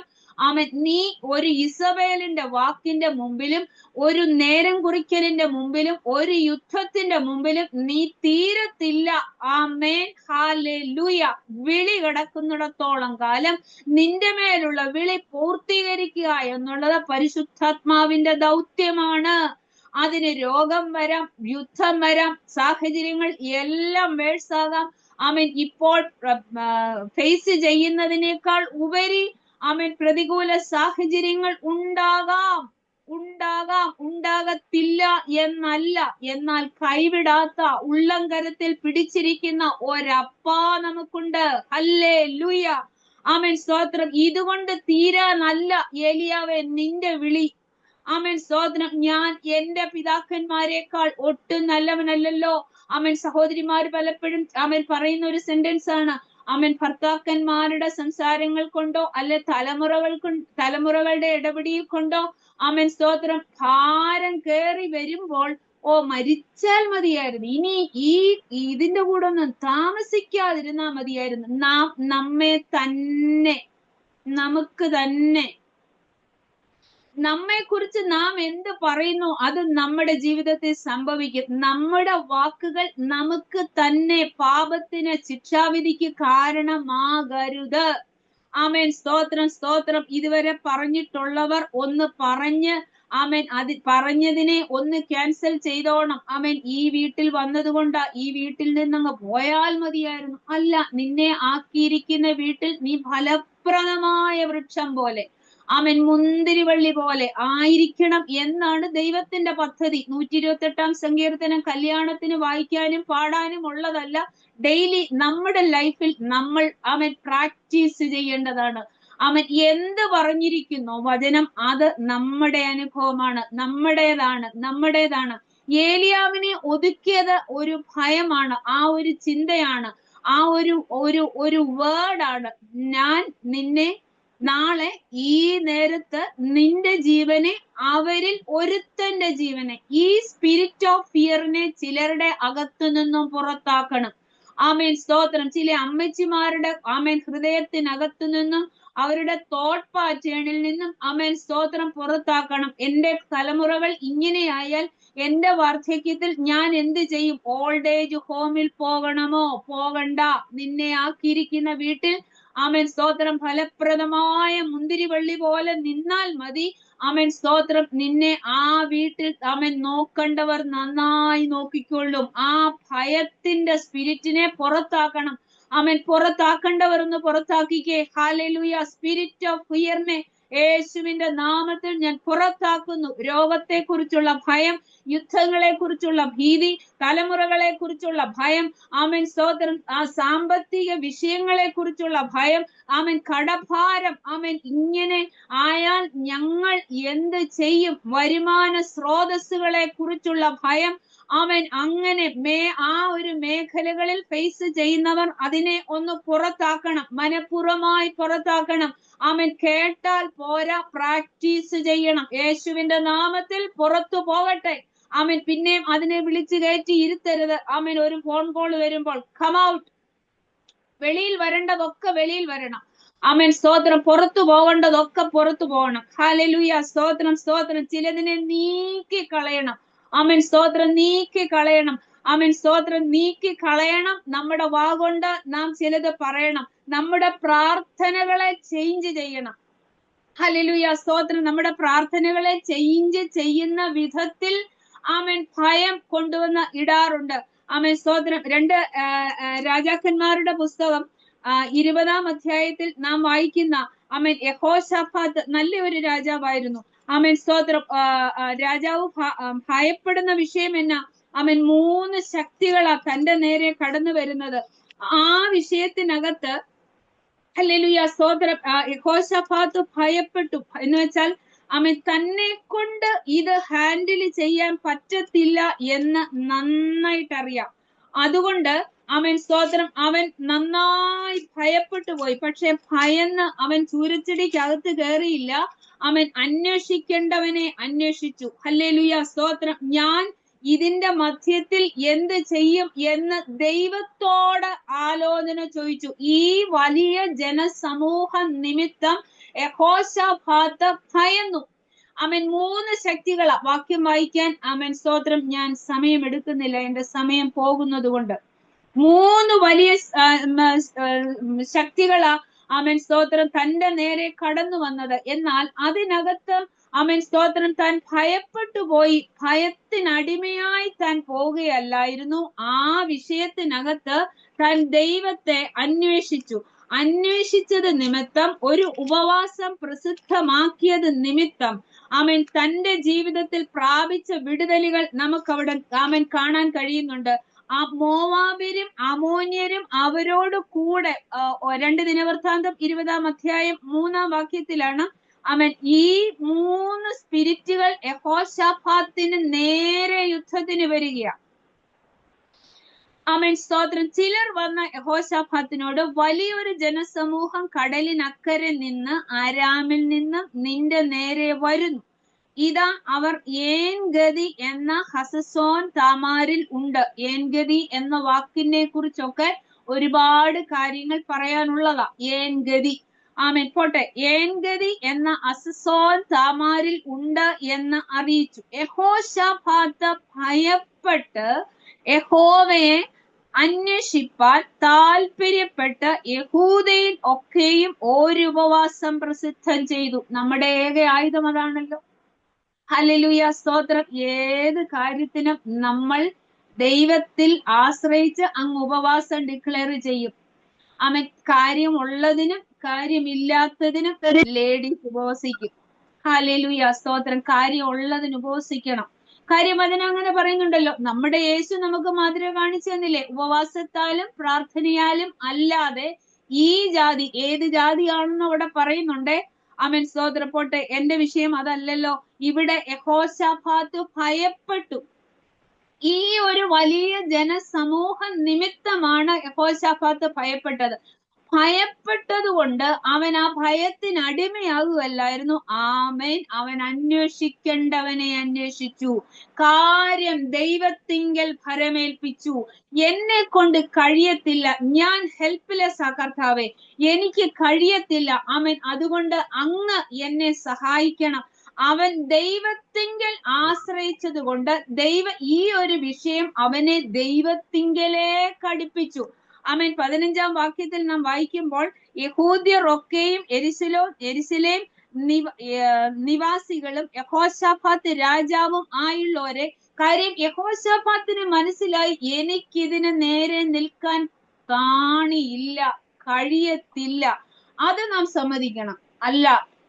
നീ ഒരു ഇസബേലിന്റെ വാക്കിന്റെ മുമ്പിലും ഒരു നേരം കുറിക്കലിന്റെ മുമ്പിലും ഒരു യുദ്ധത്തിന്റെ മുമ്പിലും നീ തീരത്തില്ല. ആമേൻ, ഹല്ലേലൂയ. വിളി കിടക്കുന്നിടത്തോളം കാലം നിന്റെ മേലുള്ള വിളി പൂർത്തീകരിക്കുക എന്നുള്ളത് പരിശുദ്ധാത്മാവിന്റെ ദൗത്യമാണ്. അതിന് രോഗം വരാം, യുദ്ധം വരാം, സാഹചര്യങ്ങൾ എല്ലാം വേഴ്സാകാം. ഇപ്പോൾ ഫേസ് ചെയ്യുന്നതിനേക്കാൾ ഉപരി പ്രതികൂല സാഹചര്യങ്ങൾ ഉണ്ടാകത്തില്ല എന്നല്ല. എന്നാൽ കൈവിടാത്ത ഉള്ളംകരത്തിൽ പിടിച്ചിരിക്കുന്ന ഒരപ്പാ നമുക്കുണ്ട്. ഹല്ലേലൂയ. സ്തോത്രം. ഇതുകൊണ്ട് തീരാനല്ല ഏലിയാവേ നിന്റെ വിളി. സ്തോത്രം. ഞാൻ എന്റെ പിതാക്കന്മാരെക്കാൾ ഒട്ടും നല്ലവനല്ലല്ലോ. സഹോദരിമാർ പലപ്പോഴും പറയുന്ന ഒരു സെന്റൻസ് ആണ്, ഭർത്താക്കന്മാരുടെ സംസാരങ്ങൾ കൊണ്ടോ അല്ലെ തലമുറകളുടെ ഇടപെടിയിൽ കൊണ്ടോ സ്തോത്രം ഭാരം കയറി വരുമ്പോൾ മരിച്ചാൽ മതിയായിരുന്നു, ഇനി ഇതിന്റെ കൂടെ ഒന്നും താമസിക്കാതിരുന്നാ മതിയായിരുന്നു. നമുക്ക് തന്നെ നമ്മെക്കുറിച്ച് നാം എന്ത് പറയുന്നു അത് നമ്മുടെ ജീവിതത്തിൽ സംഭവിക്കും. നമ്മുടെ വാക്കുകൾ നമുക്ക് തന്നെ പാപത്തിന് ശിക്ഷാവിധിക്ക് കാരണമാകരുത്. സ്തോത്രം, സ്തോത്രം. ഇതുവരെ പറഞ്ഞിട്ടുള്ളവർ ഒന്ന് പറഞ്ഞ് അത് പറഞ്ഞതിനെ ഒന്ന് ക്യാൻസൽ ചെയ്തോണം. ഈ വീട്ടിൽ വന്നതുകൊണ്ടാ ഈ വീട്ടിൽ നിന്നങ്ങ് പോയാൽ മതിയായിരുന്നു. അല്ല, നിന്നെ ആക്കിയിരിക്കുന്ന വീട്ടിൽ നീ ഫലപ്രദമായ വൃക്ഷം പോലെ മുന്തിരിവള്ളി പോലെ ആയിരിക്കണം എന്നാണ് ദൈവത്തിന്റെ പദ്ധതി. 128 സങ്കീർത്തനം കല്യാണത്തിന് വായിക്കാനും പാടാനും ഉള്ളതല്ല. ഡെയിലി നമ്മുടെ ലൈഫിൽ നമ്മൾ പ്രാക്ടീസ് ചെയ്യേണ്ടതാണ്. എന്ത് പറഞ്ഞിരിക്കുന്നു വചനം അത് നമ്മുടെ അനുഭവമാണ്, നമ്മുടേതാണ്. ഏലിയാവിനെ ഒതുക്കിയത് ഒരു ഭയമാണ്, ആ ഒരു ചിന്തയാണ്, ആ ഒരു വേർഡാണ്. ഞാൻ നിന്നെ നാളെ ഈ നേരത്ത് നിന്റെ ജീവനെ അവരിൽ ഒരുത്തന്റെ ജീവനെ, ഈ സ്പിരിറ്റ് ഓഫ് ഫിയറിനെ ചിലരുടെ അകത്തു നിന്നും പുറത്താക്കണം. സ്തോത്രം. ചില അമ്മച്ചിമാരുടെ ഹൃദയത്തിനകത്തു നിന്നും അവരുടെ തോട്ട് പാറ്റേണിൽ നിന്നും സ്തോത്രം പുറത്താക്കണം. എന്റെ തലമുറകൾ ഇങ്ങനെയായാൽ എന്റെ വാർദ്ധക്യത്തിൽ ഞാൻ എന്ത് ചെയ്യും? ഓൾഡ് ഏജ് ഹോമിൽ പോകണമോ? പോകണ്ട. നിന്നെ ആക്കിയിരിക്കുന്ന വീട്ടിൽ സ്തോത്രം ഫലപ്രദമായ മുന്തിരിവള്ളി പോലെ നിന്നാൽ മതി. സ്തോത്രം. നിന്നെ ആ വീട്ടിൽ നോക്കണ്ടവർ നന്നായി നോക്കിക്കൊള്ളും. ആ ഭയത്തിന്റെ സ്പിരിറ്റിനെ പുറത്താക്കണം. പുറത്താക്കേണ്ടവർ ഒന്ന് പുറത്താക്കിക്കേ. ഹല്ലേലൂയ. സ്പിരിറ്റ് ഓഫ് ഫിയറിനെ യേശുവിന്റെ നാമത്തിൽ ഞാൻ പുറത്താക്കുന്നു. രോഗത്തെ കുറിച്ചുള്ള ഭയം, യുദ്ധങ്ങളെ കുറിച്ചുള്ള ഭീതി, തലമുറകളെ കുറിച്ചുള്ള ഭയം, സ്തോത്രം. ആ സാമ്പത്തിക വിഷയങ്ങളെ കുറിച്ചുള്ള ഭയം, കടഭാരം, ഇങ്ങനെ ആയാൽ ഞങ്ങൾ എന്ത് ചെയ്യും? വരുമാന സ്രോതസ്സുകളെ കുറിച്ചുള്ള ഭയം, അങ്ങനെ ആ ഒരു മേഖലകളിൽ ഫേസ് ചെയ്യുന്നവർ അതിനെ ഒന്ന് പുറത്താക്കണം, മനഃപൂർവമായി പുറത്താക്കണം. കേട്ടാൽ പോരാ, പ്രാക്ടീസ് ചെയ്യണം. യേശുവിന്റെ നാമത്തിൽ പുറത്തു പോകട്ടെ. പിന്നെയും അതിനെ വിളിച്ചു കയറ്റി ഇരുത്തരുത്. ഒരു ഫോൺ കോൾ വരുമ്പോൾ കം ഔട്ട്. വെളിയിൽ വരേണ്ടതൊക്കെ വെളിയിൽ വരണം. സ്തോത്രം. പുറത്തു പോകേണ്ടതൊക്കെ പുറത്തു പോകണം. ഹല്ലേലൂയ. സ്തോത്രം, സ്തോത്രം. ചിലതിനെ നീക്കി കളയണം. സ്തോത്രം. നീക്കി കളയണം. സ്തോത്രം. നീക്കി കളയണം. നമ്മുടെ വാ കൊണ്ട് നാം ചിലത് പറയണം. നമ്മുടെ പ്രാർത്ഥനകളെ ചേഞ്ച് ചെയ്യണം. ഹല്ലേലൂയ. സ്തോത്രം. നമ്മുടെ പ്രാർത്ഥനകളെ ചേഞ്ച് ചെയ്യുന്ന വിധത്തിൽ ഭയം കൊണ്ടുവന്ന് ഇടാറുണ്ട്. സ്തോത്രം. 2 രാജാക്കന്മാരുടെ പുസ്തകം 20-ാം അധ്യായത്തിൽ നാം വായിക്കുന്ന യഹോശാഫാത്ത് നല്ലൊരു രാജാവായിരുന്നു. സ്തോത്രം. രാജാവ് ഭയപ്പെടുന്ന വിഷയം എന്നാ? 3 ശക്തികളാ തന്റെ നേരെ കടന്നു വരുന്നത്. ആ വിഷയത്തിനകത്ത് ഹല്ലേലൂയ, സ്തോത്രം. യഹോശാഫാത്ത് ഭയപ്പെട്ടു എന്ന് വെച്ചാൽ അവൻ തന്നെ കൊണ്ട് ഇത് ഹാൻഡിൽ ചെയ്യാൻ പറ്റത്തില്ല എന്ന് നന്നായിട്ട് അറിയാം. അതുകൊണ്ട് അവൻ സ്തോത്രം അവൻ നന്നായി ഭയപ്പെട്ടു പോയി. പക്ഷെ ഭയന്ന് അവൻ ചൂരച്ചെടിക്കകത്ത് കയറിയില്ല. അവൻ അന്വേഷിക്കേണ്ടവനെ അന്വേഷിച്ചു. ഹല്ലേലൂയ, സ്തോത്രം. ഞാൻ ഇതിന്റെ മധ്യത്തിൽ എന്ത് ചെയ്യും എന്ന് ദൈവത്തോട് ആലോചന ചോദിച്ചു. ഈ വലിയ ജനസമൂഹ നിമിത്തം യഹോശാഫാത്ത് ഭയന്നു. അവൻ 3 ശക്തികളാ. വാക്യം വായിക്കാൻ അവൻ സ്തോത്രം ഞാൻ സമയം എടുക്കുന്നില്ല, എന്റെ സമയം പോകുന്നത് കൊണ്ട്. 3 വലിയ ശക്തികളാ അവൻ സ്തോത്രം തന്റെ നേരെ കടന്നു വന്നത്. എന്നാൽ അതിനകത്ത് അവൻ സ്തോത്രം താൻ ഭയപ്പെട്ടു പോയി. ഭയത്തിനടിമയായി താൻ പോവുകയല്ലായിരുന്നു. ആ വിഷയത്തിനകത്ത് താൻ ദൈവത്തെ അന്വേഷിച്ചു. അന്വേഷിച്ചത് നിമിത്തം, ഒരു ഉപവാസം പ്രസിദ്ധമാക്കിയത് നിമിത്തം അവൻ തന്റെ ജീവിതത്തിൽ പ്രാപിച്ച വിടുതലുകൾ നമുക്കവിടെ അവൻ കാണാൻ കഴിയുന്നുണ്ട്. ആ മോവാബ്യരും അമോന്യരും അവരോട് കൂടെ 2 ദിനവൃത്താന്തം 20-ാം അധ്യായം 3-ാം വാക്യത്തിലാണ് അവൻ ഈ 3 സ്പിരിറ്റുകൾ യഹോശാഫാത്തിന് നേരെ യുദ്ധത്തിന് വരികയാണ്. അവൻ സ്തോത്രം. ചിലർ വന്ന യഹോശാഫാത്തിനോട്, വലിയൊരു ജനസമൂഹം കടലിനക്കരെ നിന്ന് അരാമിൽ നിന്നും നിന്റെ നേരെ വരുന്നു. ഇതാ അവർ ഏൻഗതി എന്ന ഹസസോൻ താമാരിൽ ഉണ്ട്. ഏൻഗതി എന്ന വാക്കിനെ കുറിച്ചൊക്കെ ഒരുപാട് കാര്യങ്ങൾ പറയാനുള്ളതാ. ഏൻഗതി ആമേൻ പോട്ടെ. ഏൻഗതി എന്ന ഹസസോൻ താമാരിൽ ഉണ്ട് എന്ന് അറിയിച്ചു. യഹോശാഫാത്ത് ഭയപ്പെട്ട് യഹോവയെ അന്വേഷിപ്പാൻ താല്പര്യപ്പെട്ട് യഹൂദയിൽ ഒക്കെയും ഒരു ഉപവാസം പ്രസിദ്ധം ചെയ്തു. നമ്മുടെ ഏക ആയുധം അതാണല്ലോ. ഹല്ലേലൂയ, സ്തോത്രം. ഏത് കാര്യത്തിനും നമ്മൾ ദൈവത്തിൽ ആശ്രയിച്ച് അങ്ങ് ഉപവാസം ഡിക്ലെയർ ചെയ്യും. അവൻ കാര്യമുള്ളതിനും കാര്യമില്ലാത്തതിനും ലേഡീസ് ഉപവസിക്കും. ഹല്ലേലൂയ, സ്തോത്രം. കാര്യമുള്ളതിന് ഉപവസിക്കണം. കാര്യം അതിനങ്ങനെ പറയുന്നുണ്ടല്ലോ. നമ്മുടെ യേശു നമുക്ക് മാതൃക കാണിച്ചു തന്നില്ലേ? ഉപവാസത്താലും പ്രാർത്ഥനയാലും അല്ലാതെ ഈ ജാതി, ഏത് ജാതിയാണെന്ന് അവിടെ പറയുന്നുണ്ടേ. ആമേൻ, സ്തോത്രം. പോട്ടെ, എന്റെ വിഷയം അതല്ലല്ലോ. ഇവിടെ യഹോശാഫാത്ത് ഭയപ്പെട്ടു. ഈ ഒരു വലിയ ജനസമൂഹ നിമിത്തമാണ് യഹോശാഫാത്ത് ഭയപ്പെട്ടത്. ഭയപ്പെട്ടത് കൊണ്ട് അവൻ ആ ഭയത്തിന് അടിമയാകുകയല്ലായിരുന്നു. ആമേൻ. അവൻ അന്വേഷിക്കേണ്ടവനെ അന്വേഷിച്ചു. കാര്യം ദൈവത്തിങ്കൽ ഭരമേൽപ്പിച്ചു. എന്നെ കൊണ്ട് കഴിയത്തില്ല, ഞാൻ ഹെൽപ്ലെസ് ആ കർത്താവേ, എനിക്ക് കഴിയത്തില്ല. അവൻ അതുകൊണ്ട് അങ്ങ് എന്നെ സഹായിക്കണം. അവൻ ദൈവത്തിങ്കൽ ആശ്രയിച്ചത് കൊണ്ട് ഈ ഒരു വിഷയം അവനെ ദൈവത്തിങ്കലേക്ക് അടുപ്പിച്ചു. ആമേൻ. 15-ാം വാക്യത്തിൽ നാം വായിക്കുമ്പോൾ, യഹൂദ്യർ ഒക്കെയും യെരുശലേം നിവാസികളും യഹോശാഫാത്ത് രാജാവും ആയുള്ളവരെ. കാര്യം യഹോശാഫാത്തിന് മനസ്സിലായി, എനിക്കിതിന് നേരെ നിൽക്കാൻ കാണിയില്ല, കഴിയത്തില്ല. അത് നാം സമ്മതിക്കണം. അല്ല,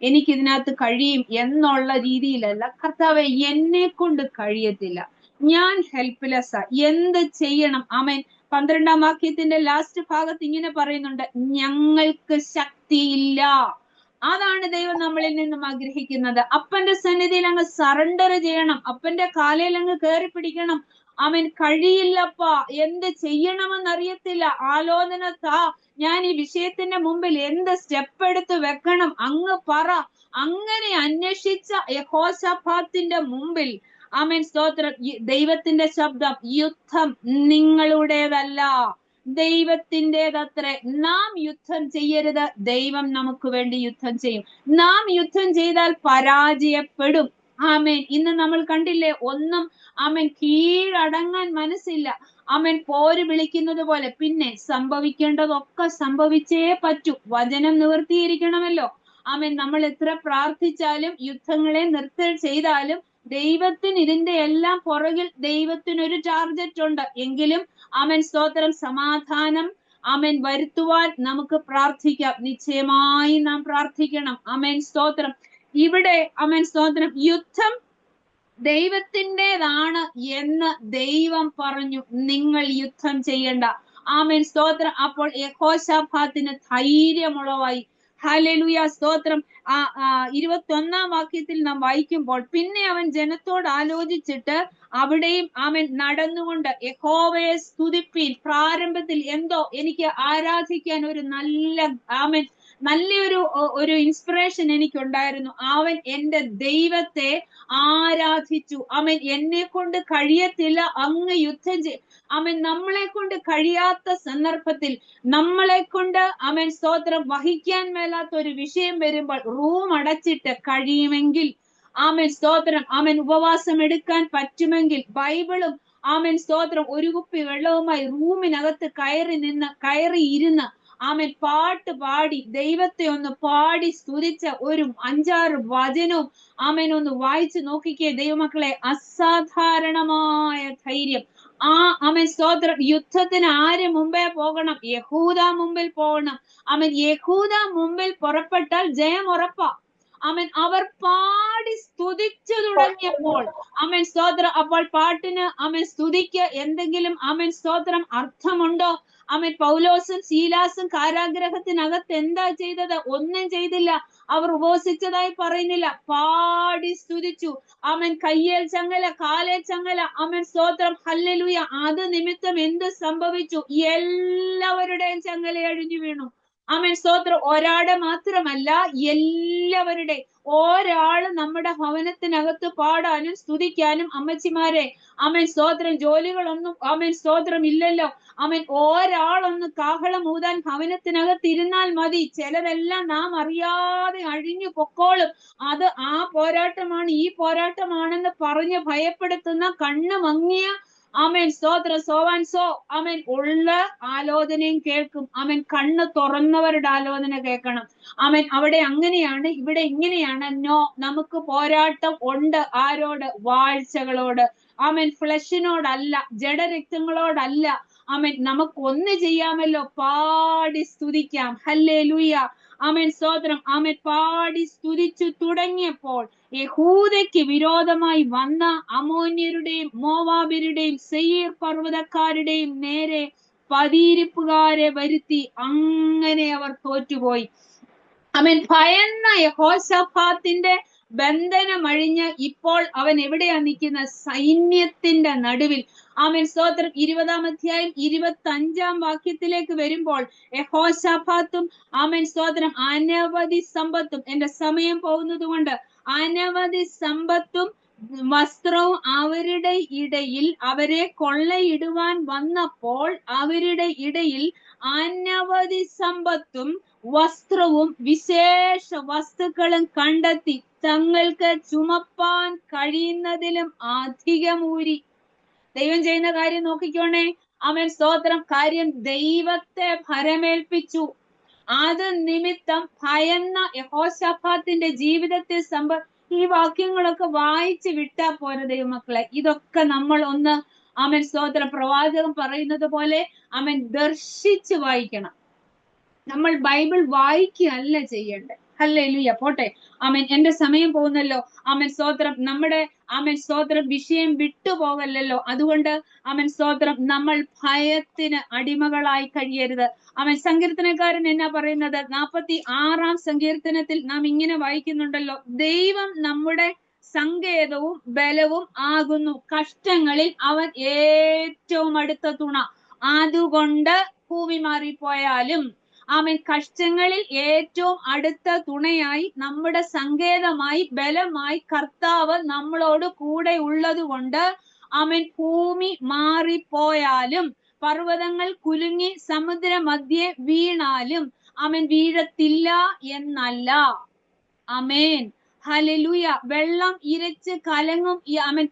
എനിക്കിതിനകത്ത് കഴിയും എന്നുള്ള രീതിയിലല്ല. കർത്താവേ, എന്നെ കൊണ്ട് കഴിയത്തില്ല, ഞാൻ ഹെൽപ്ലെസ്സാ, എന്ത് ചെയ്യണം? ആമേൻ. 12-ാം വാക്യത്തിന്റെ ലാസ്റ്റ് ഭാഗത്ത് ഇങ്ങനെ പറയുന്നുണ്ട്, ഞങ്ങൾക്ക് ശക്തിയില്ല. അതാണ് ദൈവം നമ്മളിൽ നിന്നും ആഗ്രഹിക്കുന്നത്. അപ്പന്റെ സന്നിധിയിൽ അങ്ങ് സറണ്ടർ ചെയ്യണം. അപ്പന്റെ കാലയിൽ അങ്ങ് കയറി പിടിക്കണം. അവൻ കഴിയില്ലപ്പാ, എന്ത് ചെയ്യണമെന്നറിയത്തില്ല, ആലോചന താ, ഞാൻ ഈ വിഷയത്തിന്റെ മുമ്പിൽ എന്ത് സ്റ്റെപ്പ് എടുത്ത് വെക്കണം, അങ്ങ് പറ. അങ്ങനെ അന്വേഷിച്ച യഹോശാഫാത്തിന്റെ മുമ്പിൽ ആമേൻ, സ്തോത്രം, ദൈവത്തിന്റെ ശബ്ദം, യുദ്ധം നിങ്ങളുടേതല്ല, ദൈവത്തിൻ്റെതത്രേ. നാം യുദ്ധം ചെയ്യരുത്, ദൈവം നമുക്ക് വേണ്ടി യുദ്ധം ചെയ്യും. നാം യുദ്ധം ചെയ്താൽ പരാജയപ്പെടും. ആമേൻ. ഇന്ന് നമ്മൾ കണ്ടില്ലേ, ഒന്നും ആമേൻ കീഴടങ്ങാൻ മനസ്സില്ല. ആമേൻ പോര് വിളിക്കുന്നത് പോലെ. പിന്നെ സംഭവിക്കേണ്ടതൊക്കെ സംഭവിച്ചേ പറ്റൂ. വചനം നിവർത്തിയിരിക്കണമല്ലോ. ആമേൻ. നമ്മൾ എത്ര പ്രാർത്ഥിച്ചാലും യുദ്ധങ്ങളെ നിർത്തൽ ചെയ്താലും ദൈവത്തിന് ഇതിന്റെ എല്ലാം പുറകിൽ ദൈവത്തിനൊരു ടാർഗറ്റ് ഉണ്ട്. എങ്കിലും ആമേൻ, സ്തോത്രം, സമാധാനം ആമേൻ വരുത്തുവാൻ നമുക്ക് പ്രാർത്ഥിക്കാം. നിശ്ചയമായി നാം പ്രാർത്ഥിക്കണം. ആമേൻ, സ്തോത്രം. ഇവിടെ ആമേൻ, സ്തോത്രം, യുദ്ധം ദൈവത്തിൻ്റെതാണ് എന്ന് ദൈവം പറഞ്ഞു. നിങ്ങൾ യുദ്ധം ചെയ്യണ്ട. ആമേൻ സ്തോത്രം. അപ്പോൾ യെഹോശാഫാത്തിന് ധൈര്യമുളവായി. ഹല്ലേലൂയ സ്തോത്രം. 21 വാക്യത്തിൽ നാം വായിക്കുമ്പോൾ, പിന്നെ അവൻ ജനത്തോട് ആലോചിച്ചിട്ട് അവിടെയും ആമേൻ നടന്നുകൊണ്ട് യഹോവയെ സ്തുതിപ്പീൻ. പ്രാരംഭത്തിൽ എന്തോ എനിക്ക് ആരാധിക്കാൻ ഒരു ആമേൻ നല്ലൊരു ഇൻസ്പിറേഷൻ എനിക്കുണ്ടായിരുന്നു. അവൻ എന്റെ ദൈവത്തെ ആരാധിച്ചു. ആമേൻ എന്നെ കൊണ്ട് കഴിയത്തില്ല, അങ്ങ് യുദ്ധം ആമേൻ നമ്മളെ കൊണ്ട് കഴിയാത്ത സന്ദർഭത്തിൽ, നമ്മളെ കൊണ്ട് ആമേൻ സ്തോത്രം വഹിക്കാൻ മേലാത്ത ഒരു വിഷയം വരുമ്പോൾ റൂം അടച്ചിട്ട് കഴിയുമെങ്കിൽ, ആമേൻ സ്തോത്രം, ആമേൻ ഉപവാസം എടുക്കാൻ പറ്റുമെങ്കിൽ ബൈബിളും ആമേൻ സ്തോത്രം ഒരു കുപ്പി വെള്ളവുമായി റൂമിനകത്ത് കയറി ഇരുന്ന് ആമേൻ പാട്ട് പാടി ദൈവത്തെ ഒന്ന് പാടി സ്തുതിച്ച ഒരു 5-6 വചനവും ആമേൻ ഒന്ന് വായിച്ചു നോക്കിക്കേ ദൈവമക്കളെ. അസാധാരണമായ ധൈര്യം. ആമേൻ സ്തോത്രം. യുദ്ധത്തിന് ആര് മുമ്പേ പോകണം? യഹൂദ മുമ്പിൽ പോകണം. ആമേൻ യഹൂദ മുമ്പിൽ പുറപ്പെട്ടാൽ ജയം ഉറപ്പാ. ആമേൻ അവർ പാടി സ്തുതിച്ചു തുടങ്ങിയപ്പോൾ ആമേൻ സ്തോത്രം. അപ്പോൾ പാട്ടിന് ആമേൻ സ്തുതിക്ക് എന്തെങ്കിലും ആമേൻ സ്തോത്രം അർത്ഥമുണ്ടോ? ആമേൻ പൗലോസും ശീലാസും കാരാഗ്രഹത്തിനകത്ത് എന്താ ചെയ്തത്? ഒന്നും ചെയ്തില്ല. അവർ ഉപവസിച്ചതായി പറയുന്നില്ല. പാടി സ്തുതിച്ചു. ആമേൻ കയ്യേൽ ചങ്ങല, കാലേൽ ചങ്ങല, ആമേൻ സ്തോത്രം. ഹല്ലേലൂയ. അത് നിമിത്തം എന്ത് സംഭവിച്ചു? എല്ലാവരുടെയും ചങ്ങല അഴിഞ്ഞു വീണു. ആമേൻ സ്തോത്രം. ഒരാടെ മാത്രമല്ല, എല്ലാവരുടെ. ഒരാള് നമ്മുടെ ഭവനത്തിനകത്ത് പാടാനും സ്തുതിക്കാനും, അമ്മച്ചിമാരെ ആമേൻ സ്തോത്രം, ജോലികളൊന്നും ആമേൻ സ്തോത്രം ഇല്ലല്ലോ. ആമേൻ ഒരാളൊന്ന് കാഹളം ഊതാൻ ഭവനത്തിനകത്ത് ഇരുന്നാൽ മതി. ചിലതെല്ലാം നാം അറിയാതെ അഴിഞ്ഞു പൊക്കോളും. അത് ആ പോരാട്ടമാണ് ഈ പോരാട്ടമാണെന്ന് പറഞ്ഞ് ഭയപ്പെടുത്തുന്ന, കണ്ണ് മങ്ങിയ ആമേൻ സ്തോത്രം സോ ആമേൻ ഉള്ള ആലോചനയും കേൾക്കും. ആമേൻ കണ്ണ് തുറന്നവരുടെ ആലോചന കേൾക്കണം. ആമേൻ അവിടെ അങ്ങനെയാണ്, ഇവിടെ ഇങ്ങനെയാണ്. നോ, നമുക്ക് പോരാട്ടം ഉണ്ട്. ആരോട്? വാഴ്ചകളോട്. ആമേൻ ഫ്ലഷിനോടല്ല, ജഡരക്തങ്ങളോടല്ല. ആമേൻ നമുക്ക് ഒന്ന് ചെയ്യാമല്ലോ, പാടി സ്തുതിക്കാം. ഹല്ലേലൂയ. ആമേൻ സ്തോത്രം. ആമേൻ പാടി സ്തുതിച്ചു തുടങ്ങിയപ്പോൾ യഹൂദയ്ക്ക് വിരോധമായി വന്ന അമോന്യരുടെയും മോവാബ്യരുടെയും സെയീർ പർവ്വതക്കാരുടെയും നേരെ പതിയിരിപ്പുകാരെ വരുത്തി. അങ്ങനെ അവർ തോറ്റുപോയി. ആമേൻ ഭയന്ന യഹോശാഫാത്തിന്റെ ബന്ധനമഴിഞ്ഞ് ഇപ്പോൾ അവൻ എവിടെയാ നിൽക്കുന്ന? സൈന്യത്തിന്റെ നടുവിൽ. ആമേൻ സ്തോത്രം. 20-ാം അധ്യായം 25-ാം വാക്യത്തിലേക്ക് വരുമ്പോൾ യഹോശാഫാത്തും ആമേൻ സ്തോത്രം അനവധി സമ്പത്തും, എന്റെ സമയം പോകുന്നത് കൊണ്ട്, അനവധി സമ്പത്തും വസ്ത്രവും അവരുടെ ഇടയിൽ, അവരെ കൊള്ളയിടുവാൻ വന്നപ്പോൾ അവരുടെ ഇടയിൽ അനവധി സമ്പത്തും വസ്ത്രവും വിശേഷ വസ്തുക്കളും കണ്ടെത്തി തങ്ങൾക്ക് ചുമപ്പാൻ കഴിയുന്നതിലും അധികമൂരി. ദൈവം ചെയ്യുന്ന കാര്യം നോക്കിക്കോണേ. ആമേൻ സ്തോത്രം. കാര്യം ദൈവത്തെ ഭരമേൽപ്പിച്ചു. അത് നിമിത്തം ഭയന്ന യഹോശാഫാത്തിന്റെ ജീവിതത്തെ ഈ വാക്യങ്ങളൊക്കെ വായിച്ച് വിട്ടാ പോരെ ദൈവമക്കളെ. ഇതൊക്കെ നമ്മൾ ഒന്ന് ആമേൻ സ്തോത്രം പ്രവാചകൻ പറയുന്നത് പോലെ ആമേൻ ദർശിച്ച് വായിക്കണം. നമ്മൾ ബൈബിൾ വായിക്കുകയല്ല ചെയ്യേണ്ടത്. ഹല്ലേലൂയ. പോട്ടെ. ആമേൻ. എന്റെ സമയം പോകുന്നല്ലോ. ആമേൻ സ്തോത്രം. നമ്മുടെ ആമേൻ സ്തോത്രം വിഷയം വിട്ടുപോകല്ലോ. അതുകൊണ്ട് ആമേൻ സ്തോത്രം നമ്മൾ ഭയത്തിന് അടിമകളായി കഴിയരുത്. ആമേൻ. സങ്കീർത്തനക്കാരൻ എന്നാ പറയുന്നത്? 46-ാം സങ്കീർത്തനത്തിൽ നാം ഇങ്ങനെ വായിക്കുന്നുണ്ടല്ലോ, ദൈവം നമ്മുടെ സങ്കേതവും ബലവും ആകുന്നു, കഷ്ടങ്ങളിൽ അവൻ ഏറ്റവും അടുത്ത തുണ. അതുകൊണ്ട് ഭൂമി മാറിപ്പോയാലും ആമേൻ കഷ്ടങ്ങളിൽ ഏറ്റവും അടുത്ത തുണയായി, നമ്മുടെ സങ്കേതമായി, ബലമായി കർത്താവ് നമ്മളോട് കൂടെ ഉള്ളത് കൊണ്ട് ആമേൻ ഭൂമി മാറിപ്പോയാലും, പർവ്വതങ്ങൾ കുലുങ്ങി സമുദ്ര മധ്യേ വീണാലും ആമേൻ വീഴത്തില്ല എന്നല്ല. ആമേൻ. ഹല്ലേലൂയ. വെള്ളം ഇരച്ച് കലങ്ങും, ആമേൻ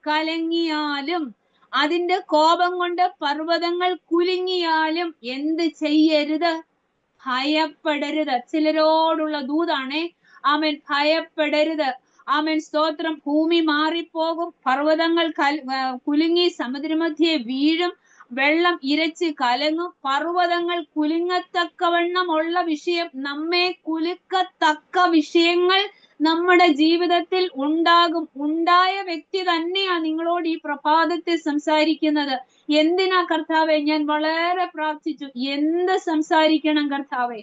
കലങ്ങിയാലും, അതിന്റെ കോപം കൊണ്ട് പർവ്വതങ്ങൾ കുലുങ്ങിയാലും എന്ത് ചെയ്യരുത്? ഭയപ്പെടരുത്. ചിലരോടുള്ള ദൂതാണേ. ആമേൻ. ഭയപ്പെടരുത്. ആമേൻ സ്തോത്രം. ഭൂമി മാറിപ്പോകും, പർവ്വതങ്ങൾ കുലുങ്ങി സമുദ്രമധ്യേ വീഴും, വെള്ളം ഇരച്ച് കലങ്ങും. പർവ്വതങ്ങൾ കുലുങ്ങത്തക്കവണ്ണം ഉള്ള വിഷയം, നമ്മെ കുലുക്കത്തക്ക വിഷയങ്ങൾ നമ്മുടെ ജീവിതത്തിൽ ഉണ്ടാകും. ഉണ്ടായ വ്യക്തി തന്നെയാ നിങ്ങളോട് ഈ പ്രഭാതത്തിൽ സംസാരിക്കുന്നത്. എന്തിനാ കർത്താവെ? ഞാൻ വളരെ പ്രാർത്ഥിച്ചു, എന്ത് സംസാരിക്കണം കർത്താവെ,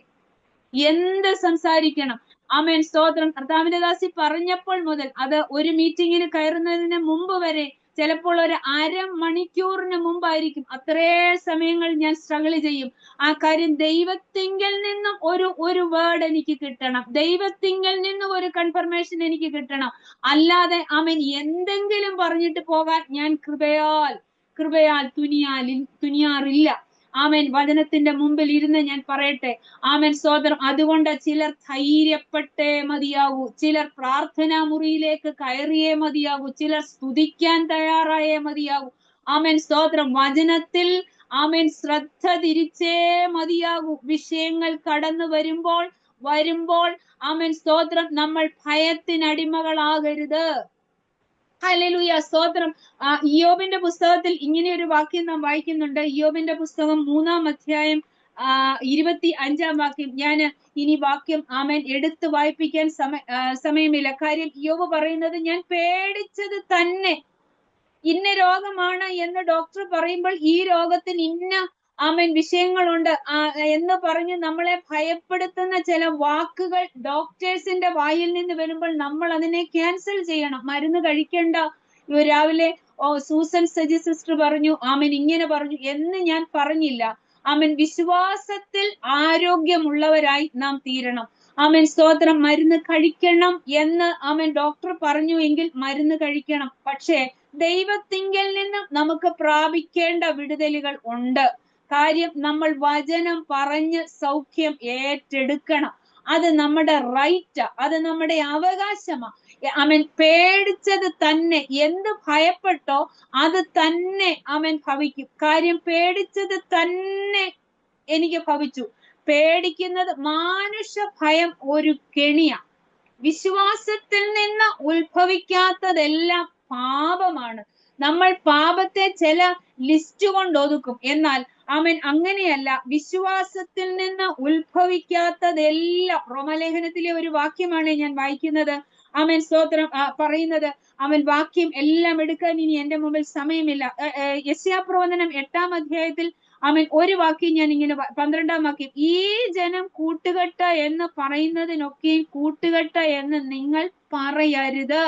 എന്ത് സംസാരിക്കണം? ആമേൻ, സ്തോത്രം. കർത്താവിന്റെ ദാസി പറഞ്ഞപ്പോൾ മുതൽ, അത് ഒരു മീറ്റിങ്ങിന് കയറുന്നതിന് മുമ്പ് വരെ, ചിലപ്പോൾ ഒരു അരമണിക്കൂറിന് മുമ്പായിരിക്കും, അത്രേ സമയങ്ങൾ ഞാൻ സ്ട്രഗിൾ ചെയ്യും. ആ കാര്യം, ദൈവത്തിങ്കൽ നിന്നും ഒരു വേർഡ് എനിക്ക് കിട്ടണം, ദൈവത്തിങ്കൽ നിന്നും ഒരു കൺഫർമേഷൻ എനിക്ക് കിട്ടണം. അല്ലാതെ ആമേൻ എന്തെങ്കിലും പറഞ്ഞിട്ട് പോകാൻ ഞാൻ കൃപയാൽ തുനിയാറില്ല. ആമേൻ, വചനത്തിന്റെ മുമ്പിൽ ഇരുന്ന് ഞാൻ പറയട്ടെ. ആമേൻ, സ്തോത്രം. അതുകൊണ്ട് ചിലർ ധൈര്യപ്പെട്ടേ മതിയാകൂ, ചിലർ പ്രാർത്ഥനാ മുറിയിലേക്ക് കയറിയേ മതിയാകൂ, ചിലർ സ്തുതിക്കാൻ തയ്യാറായേ മതിയാകൂ. ആമേൻ, സ്തോത്രം. വചനത്തിൽ ആമേൻ ശ്രദ്ധ തിരിച്ചേ മതിയാകൂ. വിഷയങ്ങൾ കടന്നു വരുമ്പോൾ ആമേൻ, സ്തോത്രം, നമ്മൾ ഭയത്തിനടിമകളാകരുത്. ഹല്ലേലൂയ, സ്തോത്രം. ഇയ്യോബിന്റെ പുസ്തകത്തിൽ ഇങ്ങനെ ഒരു വാക്യം നാം വായിക്കുന്നുണ്ട്. ഇയ്യോബിന്റെ പുസ്തകം 3-ാം അധ്യായം 25-ാം വാക്യം. ഞാൻ ഇനി വാക്യം ആമേൻ എടുത്ത് വായിപ്പിക്കാൻ സമയമില്ല. കാര്യം, ഇയ്യോബ് പറയുന്നത്, ഞാൻ പേടിച്ചത് തന്നെ. ഇന്ന രോഗമാണ് എന്ന് ഡോക്ടർ പറയുമ്പോൾ ഈ രോഗത്തിന് ഇന്ന ആമേൻ വിഷയങ്ങളുണ്ട് എന്ന് പറഞ്ഞ് നമ്മളെ ഭയപ്പെടുത്തുന്ന ചില വാക്കുകൾ ഡോക്ടേഴ്സിന്റെ വായിൽ നിന്ന് വരുമ്പോൾ നമ്മൾ അതിനെ ക്യാൻസൽ ചെയ്യണം. മരുന്ന് കഴിക്കേണ്ട. രാവിലെ സൂസൻ സജി സിസ്റ്റർ പറഞ്ഞു, ആമേൻ ഇങ്ങനെ പറഞ്ഞു എന്ന് ഞാൻ പറഞ്ഞില്ല. ആമേൻ, വിശ്വാസത്തിൽ ആരോഗ്യമുള്ളവരായി നാം തീരണം. ആമേൻ, സ്തോത്രം. മരുന്ന് കഴിക്കണം എന്ന് ആമേൻ ഡോക്ടർ പറഞ്ഞു എങ്കിൽ മരുന്ന് കഴിക്കണം. പക്ഷേ ദൈവത്തിങ്കൽ നിന്ന് നമുക്ക് പ്രാപിക്കേണ്ട വിടുതലുകൾ ഉണ്ട്. കാര്യം, നമ്മൾ വചനം പറഞ്ഞ് സൗഖ്യം ഏറ്റെടുക്കണം. അത് നമ്മുടെ റൈറ്റാ, അത് നമ്മുടെ അവകാശമാ. ആമേൻ, പേടിച്ചത് തന്നെ, എന്ത് ഭയപ്പെട്ടോ അത് തന്നെ ആമേൻ ഭവിക്കും. കാര്യം, പേടിച്ചത് തന്നെ എനിക്ക് ഭവിച്ചു. പേടിക്കുന്നത്, മാനുഷ്യ ഭയം ഒരു കെണിയാ. വിശ്വാസത്തിൽ നിന്ന് ഉത്ഭവിക്കാത്തതെല്ലാം പാപമാണ്. നമ്മൾ പാപത്തെ ചില ലിസ്റ്റ് കൊണ്ട് ഒതുക്കും. എന്നാൽ ആമേൻ അങ്ങനെയല്ല. വിശ്വാസത്തിൽ നിന്ന് ഉത്ഭവിക്കാത്തതെല്ലാം, റോമലേഖനത്തിലെ ഒരു വാക്യമാണ് ഞാൻ വായിക്കുന്നത്. ആമേൻ, സ്തോത്രം. പറയുന്നത്, ആമേൻ, വാക്യം എല്ലാം എടുക്കാൻ ഇനി എന്റെ മുമ്പിൽ സമയമില്ല. യെശയ്യാപ്രവചനം 8-ാം അധ്യായത്തിൽ ആമേൻ ഒരു വാക്യം ഞാൻ ഇങ്ങനെ, 12-ാം വാക്യം, ഈ ജനം കൂട്ടുകെട്ട എന്ന് പറയുന്നതിനൊക്കെയും കൂട്ടുകെട്ട എന്ന് നിങ്ങൾ പറയരുത്.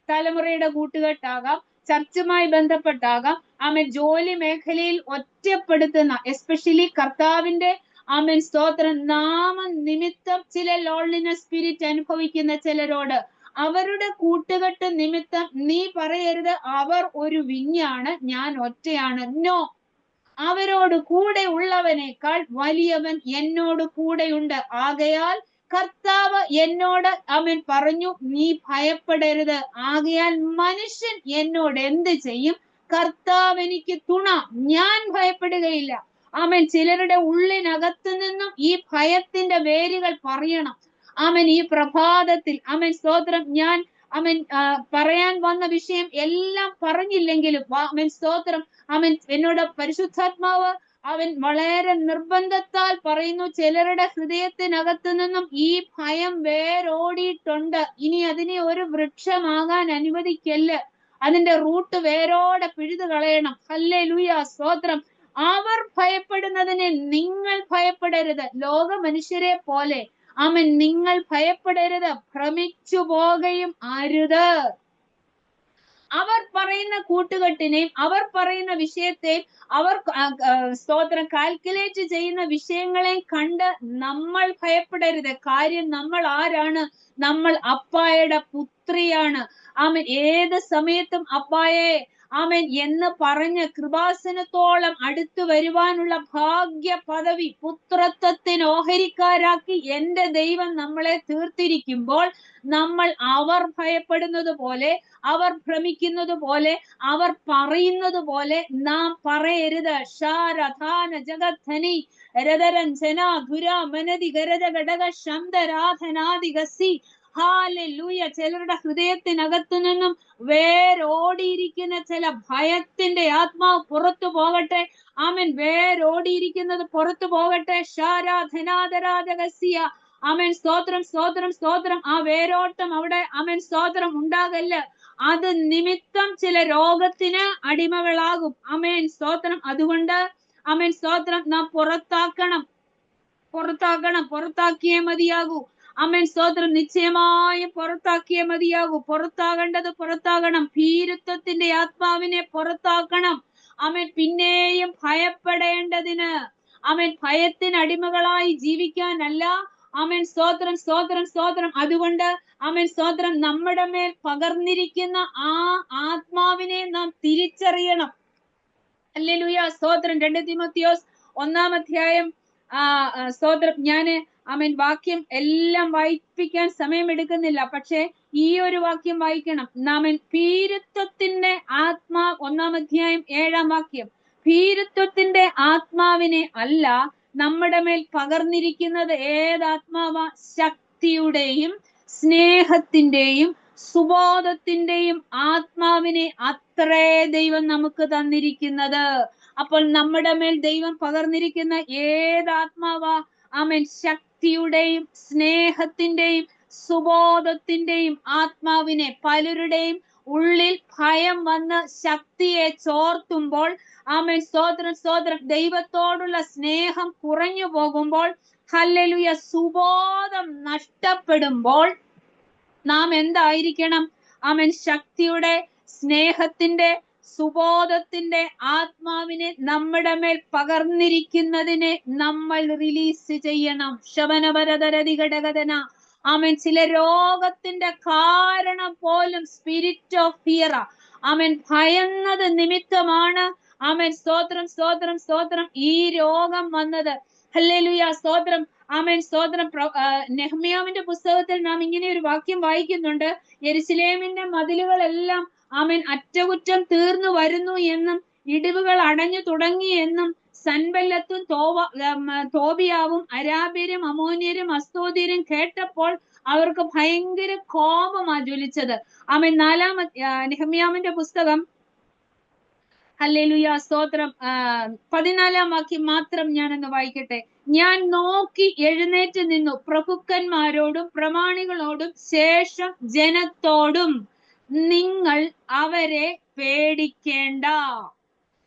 തലമുറയുടെ കൂട്ടുകെട്ടാകാം, ചർച്ചുമായി ബന്ധപ്പെട്ടാകാം, ആമേൻ ജോലി മേഖലയിൽ ഒറ്റപ്പെടുത്തുന്ന, എസ്പെഷ്യലി കർത്താവിന്റെ ആമേൻ സ്തോത്രം നാമം നിമിത്തം ചില ലോൺലിനെസ് സ്പിരിറ്റ് അനുഭവിക്കുന്ന ചിലരോട്, അവരുടെ കൂട്ടുകെട്ട് നിമിത്തം നീ പറയരുത് അവർ ഒരു വിഞ്ഞാണ്, ഞാൻ ഒറ്റയാണ്. നോ, അവരോട് കൂടെ ഉള്ളവനേക്കാൾ വലിയവൻ എന്നോട് കൂടെയുണ്ട്. ആകയാൽ കർത്താവ് എന്നോട് ആമേൻ പറഞ്ഞു, നീ ഭയപ്പെടരുത്. ആകയാൽ മനുഷ്യൻ എന്നോട് എന്ത് ചെയ്യും? കർത്താവ് എനിക്ക് തുണ, ഞാൻ ഭയപ്പെടുകയില്ല. ആമേൻ, ചിലരുടെ ഉള്ളിനകത്തു നിന്നും ഈ ഭയത്തിന്റെ വേരുകൾ പറയണം. ആമേൻ, ഈ പ്രഭാതത്തിൽ ആമേൻ സ്തോത്രം, ഞാൻ ആമേൻ പറയാൻ വന്ന വിഷയം എല്ലാം പറഞ്ഞില്ലെങ്കിലും ആമേൻ സ്തോത്രം, ആമേൻ എന്നോട് പരിശുദ്ധാത്മാവ് അവൻ വളരെ നിർബന്ധത്താൽ പറയുന്നു, ചിലരുടെ ഹൃദയത്തിനകത്തു നിന്നും ഈ ഭയം വേരോടിയിട്ടുണ്ട്. ഇനി അതിനെ ഒരു വൃക്ഷമാകാൻ അനുവദിക്കല്ല. അതിന്റെ റൂട്ട് വേരോടെ പിഴുതു കളയണം. ഹല്ലേലൂയ, സ്തോത്രം. അവർ ഭയപ്പെടുന്നതിനെ നിങ്ങൾ ഭയപ്പെടരുത്. ലോക മനുഷ്യരെ പോലെ ആമേൻ നിങ്ങൾ ഭയപ്പെടരുത്, ഭ്രമിച്ചു പോകുകയും അരുത്. അവർ പറയുന്ന കൂട്ടുകെട്ടിനെയും അവർ പറയുന്ന വിഷയത്തെയും അവർ സ്തോത്രം കാൽക്കുലേറ്റ് ചെയ്യുന്ന വിഷയങ്ങളെയും കണ്ട് നമ്മൾ ഭയപ്പെടരുത്. കാര്യം, നമ്മൾ ആരാണ്? നമ്മൾ അപ്പായുടെ പുത്രിയാണ്. ആമേൻ, ഏത് സമയത്തും അപ്പായെ ആമേൻ എന്ന് പറഞ്ഞ് കൃപാസനത്തോളം അടുത്തു വരുവാനുള്ള ഭാഗ്യ പദവി, പുത്രത്വത്തിന് ഓഹരിക്കാരാക്കി എന്റെ ദൈവം നമ്മളെ തീർത്തിരിക്കുമ്പോൾ നമ്മൾ അവർ ഭയപ്പെടുന്നത് പോലെ, അവർ ഭ്രമിക്കുന്നത് പോലെ, അവർ പറയുന്നത് പോലെ നാം പറയരുത്. ഷാരധാന ജഗദ്ധനി രതരഞ്ജന ധുര മനതി ഗരജ ഘടക ശബ്ദരാധനാദികസി. ഹാലൂയ. ചിലരുടെ ഹൃദയത്തിനകത്തു നിന്നും വേരോടിയിരിക്കുന്ന ചില ഭയത്തിന്റെ ആത്മാവ് പുറത്തു പോകട്ടെ. ആമേൻ, വേരോടിയിരിക്കുന്നത് പുറത്തു പോകട്ടെ. ഷാരാധനാദരാധകസ്യ. ആമേൻ സ്തോത്രം സ്തോത്രം സ്തോത്രം. ആ വേരോട്ടം അവിടെ ആമേൻ സ്തോത്രം ഉണ്ടാകല്ല. അത് നിമിത്തം ചില രോഗത്തിന് അടിമകളാകും. ആമേൻ സ്തോത്രം. അതുകൊണ്ട് ആമേൻ സ്തോത്രം നാം പുറത്താക്കിയേ മതിയാകൂ. ആമേൻ സ്തോത്രം. നിശ്ചയമായും പുറത്താക്കിയേ മതിയാകൂ. പുറത്താകേണ്ടത് പുറത്താകണം. ഭീരുത്വത്തിന്റെ ആത്മാവിനെ പുറത്താക്കണം. ആമേൻ. പിന്നെയും ഭയപ്പെടേണ്ടതിന്, ആമേൻ, ഭയത്തിന് അടിമകളായി ജീവിക്കാനല്ല. ആമേൻ സ്തോത്രം സ്തോത്രം സ്തോത്രം. അതുകൊണ്ട് ആമേൻ സ്തോത്രം നമ്മുടെ മേൽ പകർന്നിരിക്കുന്ന ആ ആത്മാവിനെ നാം തിരിച്ചറിയണം. ഹല്ലേലൂയ സ്തോത്രം. 2 തിമോത്തിയോസ് 1-ാം അധ്യായം സ്തോത്രം. ഞാന് ആമേൻ വാക്യം എല്ലാം വായിപ്പിക്കാൻ സമയമെടുക്കുന്നില്ല. പക്ഷെ ഈ ഒരു വാക്യം വായിക്കണം. ആമേൻ. ഭീരുത്വത്തിന്റെ 1-ാം അധ്യായം 7-ാം വാക്യം. ഭീരുത്വത്തിന്റെ ആത്മാവിനെ അല്ല നമ്മുടെ മേൽ പകർന്നിരിക്കുന്നത്. ഏതാത്മാവാ? ശക്തിയുടെയും സ്നേഹത്തിന്റെയും സുബോധത്തിന്റെയും ആത്മാവിനെ അത്രേ ദൈവം നമുക്ക് തന്നിരിക്കുന്നത്. അപ്പോൾ നമ്മുടെ മേൽ ദൈവം പകർന്നിരിക്കുന്ന ഏതാത്മാവാ? ആമേൻ. ശക്തിയുടെയും സ്നേഹത്തിന്റെയും സുബോധത്തിന്റെയും ആത്മാവിനെ. പലരുടെയും ഉള്ളിൽ ഭയം വന്ന് ശക്തിയെ ചോർത്തുമ്പോൾ, ആമേൻ സ്തോത്രം സ്തോത്രം, ദൈവത്തോടുള്ള സ്നേഹം കുറഞ്ഞു പോകുമ്പോൾ, ഹല്ലേലൂയ, സുബോധം നഷ്ടപ്പെടുമ്പോൾ നാം എന്തായിരിക്കണം? ആമേൻ. ശക്തിയുടെ സ്നേഹത്തിന്റെ സുബോധത്തിന്റെ ആത്മാവിനെ നമ്മുടെ മേൽ പകർന്നിരിക്കുന്നതിനെ നമ്മൾ റിലീസ് ചെയ്യണം. ശവനപരതരതിഘടകഥന. ആമേൻ. ചില രോഗത്തിന്റെ കാരണം പോലും സ്പിരിറ്റ് ഓഫ് ഫിയർ. ആമേൻ. ഭയന്നത് നിമിത്തമാണ് ആമേൻ സ്തോത്രം സ്തോത്രം സ്തോത്രം ഈ രോഗം വന്നത്. ഹല്ലേലൂയ സ്തോത്രം. ആമേൻ സ്തോത്രം. നെഹ്മ്യാവിന്റെ പുസ്തകത്തിൽ നാം ഇങ്ങനെ ഒരു വാക്യം വായിക്കുന്നുണ്ട്. യെരുശലേമിന്റെ മതിലുകളെല്ലാം ആമേൻ അറ്റകുറ്റം തീർന്നു വരുന്നു എന്നും ഇടിവുകൾ അടഞ്ഞു തുടങ്ങി എന്നും സൻബല്ലത്തും തോബിയാവും അരാബ്യരും അമോന്യരും അസ്തോദ്യരും കേട്ടപ്പോൾ അവർക്ക് ഭയങ്കര കോപമാ ജ്വലിച്ചത്. ആമേൻ. നെഹ്മ്യാവിന്റെ പുസ്തകം, ഹല്ലേലൂയ സ്തോത്രം, 14-ാം വാക്യം മാത്രം ഞാനൊന്ന് വായിക്കട്ടെ. ഞാൻ നോക്കി എഴുന്നേറ്റ് നിന്നു, പ്രഭുക്കന്മാരോടും പ്രമാണികളോടും ശേഷം ജനത്തോടും, നിങ്ങൾ അവരെ പേടിക്കേണ്ട,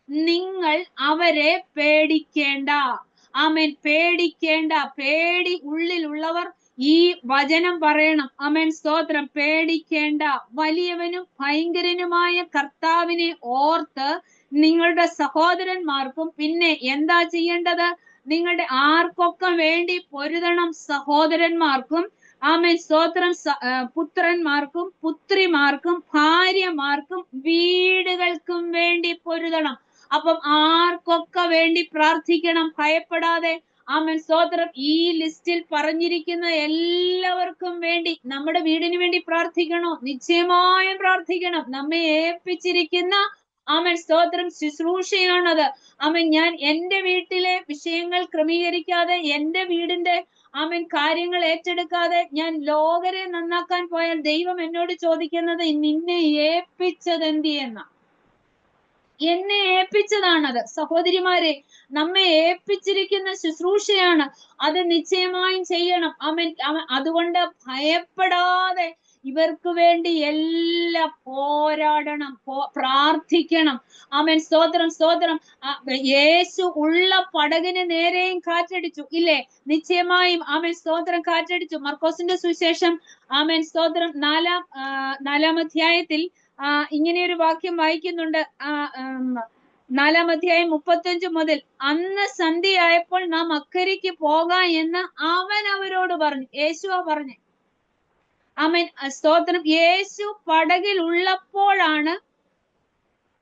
നിങ്ങൾ അവരെ പേടിക്കേണ്ട. ആമേൻ. പേടിക്കേണ്ട. പേടി ഉള്ളിലുള്ളവർ ഈ വചനം പറയണം. ആമേൻ സ്തോത്രം. പേടിക്കേണ്ട. വലിയവനും ഭയങ്കരനുമായ കർത്താവിനെ ഓർത്ത് നിങ്ങളുടെ സഹോദരന്മാർക്കും, പിന്നെ എന്താ ചെയ്യേണ്ടത്? നിങ്ങളുടെ ആർക്കൊക്കെ വേണ്ടി പൊരുതണം? സഹോദരന്മാർക്കും, ആമേൻ സ്തോത്രം, പുത്രന്മാർക്കും പുത്രിമാർക്കും ഭാര്യമാർക്കും വീടുകൾക്കും വേണ്ടി പൊരുതണം. അപ്പം ആർക്കൊക്കെ വേണ്ടി പ്രാർത്ഥിക്കണം? ഭയപ്പെടാതെ. ആമേൻ സ്തോത്രം. ഈ ലിസ്റ്റിൽ പറഞ്ഞിരിക്കുന്ന എല്ലാവർക്കും വേണ്ടി. നമ്മുടെ വീടിന് വേണ്ടി പ്രാർത്ഥിക്കണോ? നിശ്ചയമായും പ്രാർത്ഥിക്കണം. നമ്മെ ഏൽപ്പിച്ചിരിക്കുന്ന ആമേൻ സ്തോത്രം ശുശ്രൂഷയാണത്. ആമേൻ. ഞാൻ എന്റെ വീട്ടിലെ വിഷയങ്ങൾ ക്രമീകരിക്കാതെ, എന്റെ വീടിന്റെ ആമേൻ കാര്യങ്ങൾ ഏറ്റെടുക്കാതെ ഞാൻ ലോകരെ നന്നാക്കാൻ പോയാൽ ദൈവം എന്നോട് ചോദിക്കുന്നത്, നിന്നെ ഏൽപ്പിച്ചത് എന്തിയെന്ന. എന്നെ ഏൽപ്പിച്ചതാണത്. സഹോദരിമാരെ, നമ്മെ ഏൽപ്പിച്ചിരിക്കുന്ന ശുശ്രൂഷയാണ്. അത് നിശ്ചയമായും ചെയ്യണം. ആമേൻ. അതുകൊണ്ട് ഭയപ്പെടാതെ ഇവർക്ക് വേണ്ടി എല്ലാം പോരാടണം, പ്രാർത്ഥിക്കണം. ആമേൻ സ്തോത്രം സ്തോത്രം. യേശു ഉള്ള പടകിന് നേരെയും കാറ്റടിച്ചു, ഇല്ലേ? നിശ്ചയമായും ആമേൻ സ്തോത്രം കാറ്റടിച്ചു. മർക്കോസിന്റെ സുവിശേഷം ആമേൻ സ്തോത്രം 4-ാം അധ്യായത്തിൽ ഇങ്ങനെ ഒരു വാക്യം വായിക്കുന്നുണ്ട്. 4-ാം അധ്യായം 35 മുതൽ, അന്ന് സന്ധ്യയായപ്പോൾ നാം അക്കരയ്ക്ക് പോകാം എന്ന് അവൻ അവരോട് പറഞ്ഞു. യേശുവാ പറഞ്ഞു. ആമേൻ സ്തോത്രം. യേശു പടകിൽ ഉള്ളപ്പോഴാണ്,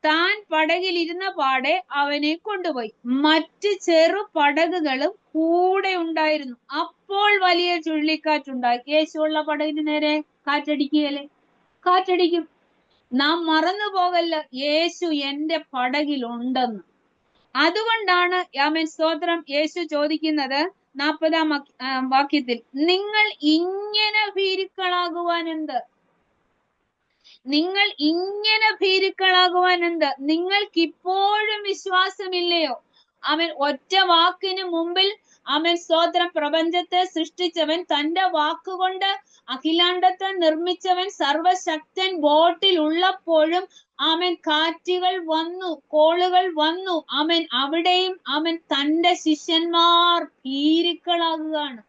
താൻ പടകിൽ ഇരുന്ന പാടെ അവനെ കൊണ്ടുപോയി. മറ്റ് ചെറു പടകുകളും കൂടെ ഉണ്ടായിരുന്നു. അപ്പോൾ വലിയ ചുഴലിക്കാറ്റുണ്ടായി. യേശുള്ള പടകിന് നേരെ കാറ്റടിക്കുകയല്ലേ? കാറ്റടിക്കും. നാം മറന്നു പോകല്ല, യേശു എന്റെ പടകിലുണ്ടെന്ന്. അതുകൊണ്ടാണ് ആമേൻ സ്തോത്രം യേശു ചോദിക്കുന്നത് 40-ാം വാക്യത്തിൽ, നിങ്ങൾ ഇങ്ങനെ ഭീരുക്കളാകുവാൻ എന്ത്? നിങ്ങൾ ഇങ്ങനെ ഭീരുക്കളാകുവാൻ എന്ത്? നിങ്ങൾക്ക് ഇപ്പോഴും വിശ്വാസമില്ലയോ? അവൻ ഒറ്റ വാക്കിന് മുമ്പിൽ ആമേൻ സ്തോത്രം. പ്രപഞ്ചത്തെ സൃഷ്ടിച്ചവൻ, തന്റെ വാക്കുകൊണ്ട് അഖിലാണ്ടത്തെ നിർമ്മിച്ചവൻ, സർവശക്തൻ ബോട്ടിൽ ഉള്ളപ്പോഴും ആമേൻ കാറ്റുകൾ വന്നു, കോളുകൾ വന്നു. ആമേൻ അവിടെയും ആമേൻ തന്റെ ശിഷ്യന്മാർ ഭീരുക്കളാകുകയാണ്.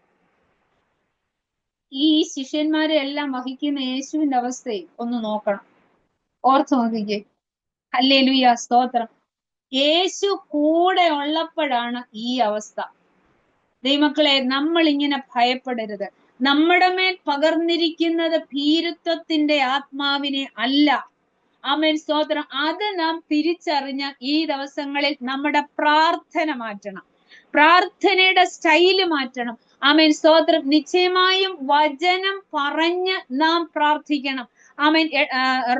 ഈ ശിഷ്യന്മാരെ എല്ലാം വഹിക്കുന്ന യേശുവിന്റെ അവസ്ഥയെ ഒന്ന് നോക്കണം, ഓർത്ത് നോക്കിക്കേ. ഹല്ലേലൂയ, സ്തോത്രം. യേശു കൂടെ ഉള്ളപ്പോഴാണ് ഈ അവസ്ഥ. ദൈവമക്കളെ, നമ്മൾ ഇങ്ങനെ ഭയപ്പെടരുത്. നമ്മുടെ മേൽ പകർന്നിരിക്കുന്നത് ഭീരുത്വത്തിന്റെ ആത്മാവിനെ അല്ല. ആമേൻ സ്തോത്രം. അത് നാം തിരിച്ചറിഞ്ഞ ഈ ദിവസങ്ങളിൽ നമ്മുടെ പ്രാർത്ഥന മാറ്റണം, പ്രാർത്ഥനയുടെ സ്റ്റൈല് മാറ്റണം. ആമേൻ സ്തോത്രം. നിശ്ചയമായും വചനം പറഞ്ഞ് നാം പ്രാർത്ഥിക്കണം. ആമേൻ.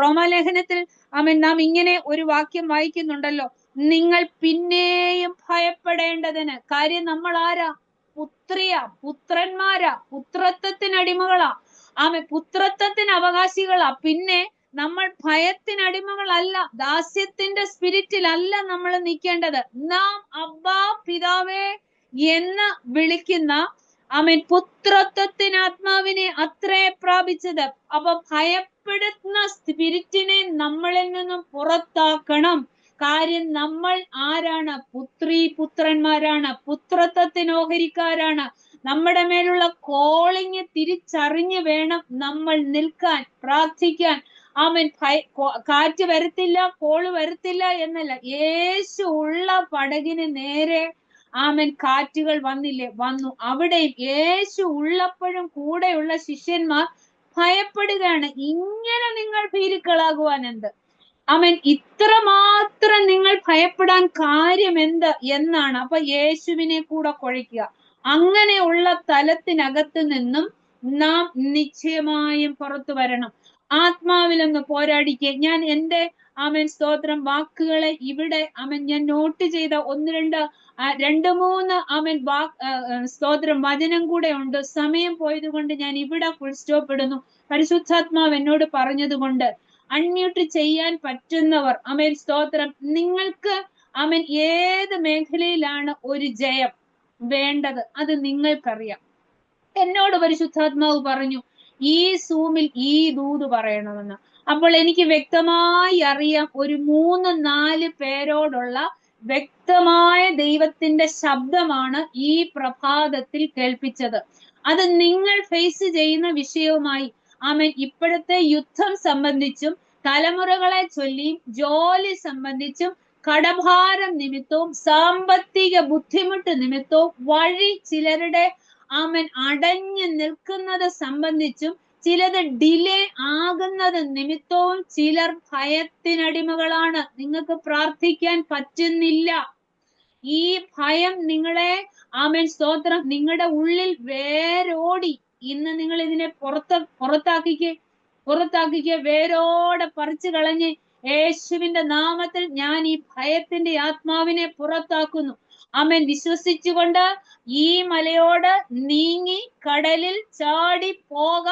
റോമാലേഖനത്തിൽ ആമേൻ നാം ഇങ്ങനെ ഒരു വാക്യം വായിക്കുന്നുണ്ടല്ലോ, നിങ്ങൾ പിന്നെയും ഭയപ്പെടേണ്ടതിന്. കാര്യം നമ്മൾ ആരാ? പുത്രിയാ, പുത്രന്മാരാ, പുത്രത്വത്തിനടിമകളാ. ആമേൻ, പുത്രത്വത്തിന് അവകാശികളാ. പിന്നെ നമ്മൾ ഭയത്തിനടിമകളല്ല, ദാസ്യത്തിന്റെ സ്പിരിറ്റിലല്ല നമ്മൾ നിൽക്കേണ്ടത്. നാം അബ്ബാ പിതാവേ എന്ന് വിളിക്കുന്ന ആമേൻ പുത്രത്വത്തിന് ആത്മാവിനെ അത്രേ പ്രാപിച്ചത്. അപ്പൊ ഭയപ്പെടുന്ന സ്പിരിറ്റിനെ നമ്മളിൽ നിന്നും പുറത്താക്കണം. കാര്യം നമ്മൾ ആരാണ്? പുത്രന്മാരാണ്, പുത്രത്വത്തിന് ഓഹരിക്കാരാണ്. നമ്മുടെ മേലുള്ള കോളിങ് തിരിച്ചറിഞ്ഞ് വേണം നമ്മൾ നിൽക്കാൻ, പ്രാർത്ഥിക്കാൻ. ആമേൻ. കാറ്റ് വരത്തില്ല, കോള് വരത്തില്ല എന്നല്ല, യേശു ഉള്ള പടകിന് നേരെ ആമേൻ കാറ്റുകൾ വന്നില്ലേ? വന്നു. അവിടെയും യേശു ഉള്ളപ്പോഴും കൂടെയുള്ള ശിഷ്യന്മാർ ഭയപ്പെടുകയാണ്. ഇങ്ങനെ നിങ്ങൾ ഭീരുക്കളാകുവാൻ എന്ത്? ആമേൻ. ഇത്രമാത്രം നിങ്ങൾ ഭയപ്പെടാൻ കാര്യം എന്ത് എന്നാണ്. അപ്പൊ യേശുവിനെ കൂടെ കുഴയ്ക്കുക. അങ്ങനെയുള്ള തലത്തിനകത്ത് നിന്നും നാം നിശ്ചയമായും പുറത്തു വരണം. ആത്മാവിലൊന്ന് പോരാടിക്കുക. ഞാൻ എന്റെ ആമേൻ സ്തോത്രം വാക്കുകളെ ഇവിടെ ആമേൻ ഞാൻ നോട്ട് ചെയ്ത രണ്ട് മൂന്ന് ആമേൻ സ്തോത്രം വചനം കൂടെ ഉണ്ട്. സമയം പോയത് കൊണ്ട് ഞാൻ ഇവിടെ ഫുൾ സ്റ്റോപ്പ് ഇടുന്നു. പരിശുദ്ധാത്മാവ് എന്നോട് പറഞ്ഞതുകൊണ്ട് അൺമ്യൂട്ട് ചെയ്യാൻ പറ്റുന്നവർ ആമേൻ സ്തോത്രം. നിങ്ങൾക്ക് ആമേൻ ഏത് മേഖലയിലാണ് ഒരു ജയം വേണ്ടത് അത് നിങ്ങൾക്കറിയാം. എന്നോട് പരിശുദ്ധാത്മാവ് പറഞ്ഞു ഈ സൂമിൽ ഈ ദൂത് പറയണമെന്ന്. അപ്പോൾ എനിക്ക് വ്യക്തമായി അറിയാം, ഒരു 3-4 പേരോടുള്ള വ്യക്തമായ ദൈവത്തിന്റെ ശബ്ദമാണ് ഈ പ്രഭാതത്തിൽ കേൾപ്പിച്ചത്. അത് നിങ്ങൾ ഫേസ് ചെയ്യുന്ന വിഷയവുമായി ആമേൻ ഇപ്പോഴത്തെ യുദ്ധം സംബന്ധിച്ചും തലമുറകളെ ചൊല്ലിയും ജോലി സംബന്ധിച്ചും കടഭാരം നിമിത്തവും സാമ്പത്തിക ബുദ്ധിമുട്ട് നിമിത്തവും വഴി ചിലരുടെ ആമേൻ അടഞ്ഞു നിൽക്കുന്നത് സംബന്ധിച്ചും ചിലത് ഡിലേ ആകുന്നത് നിമിത്തവും ചിലർ ഭയത്തിനടിമകളാണ്. നിങ്ങൾക്ക് പ്രാർത്ഥിക്കാൻ പറ്റുന്നില്ല. ഈ ഭയം നിങ്ങളെ ആമേൻ സ്തോത്രം നിങ്ങളുടെ ഉള്ളിൽ വേരോടി. ഇന്ന് നിങ്ങൾ ഇതിനെ പുറത്താക്കിക്കേ, വേരോടെ പറിച്ചു കളഞ്ഞ് യേശുവിന്റെ നാമത്തിൽ ഞാൻ ഈ ഭയത്തിന്റെ ആത്മാവിനെ പുറത്താക്കുന്നു. ആമേൻ. വിശ്വസിച്ചുകൊണ്ട് ഈ മലയോട് നീങ്ങി കടലിൽ ചാടി പോക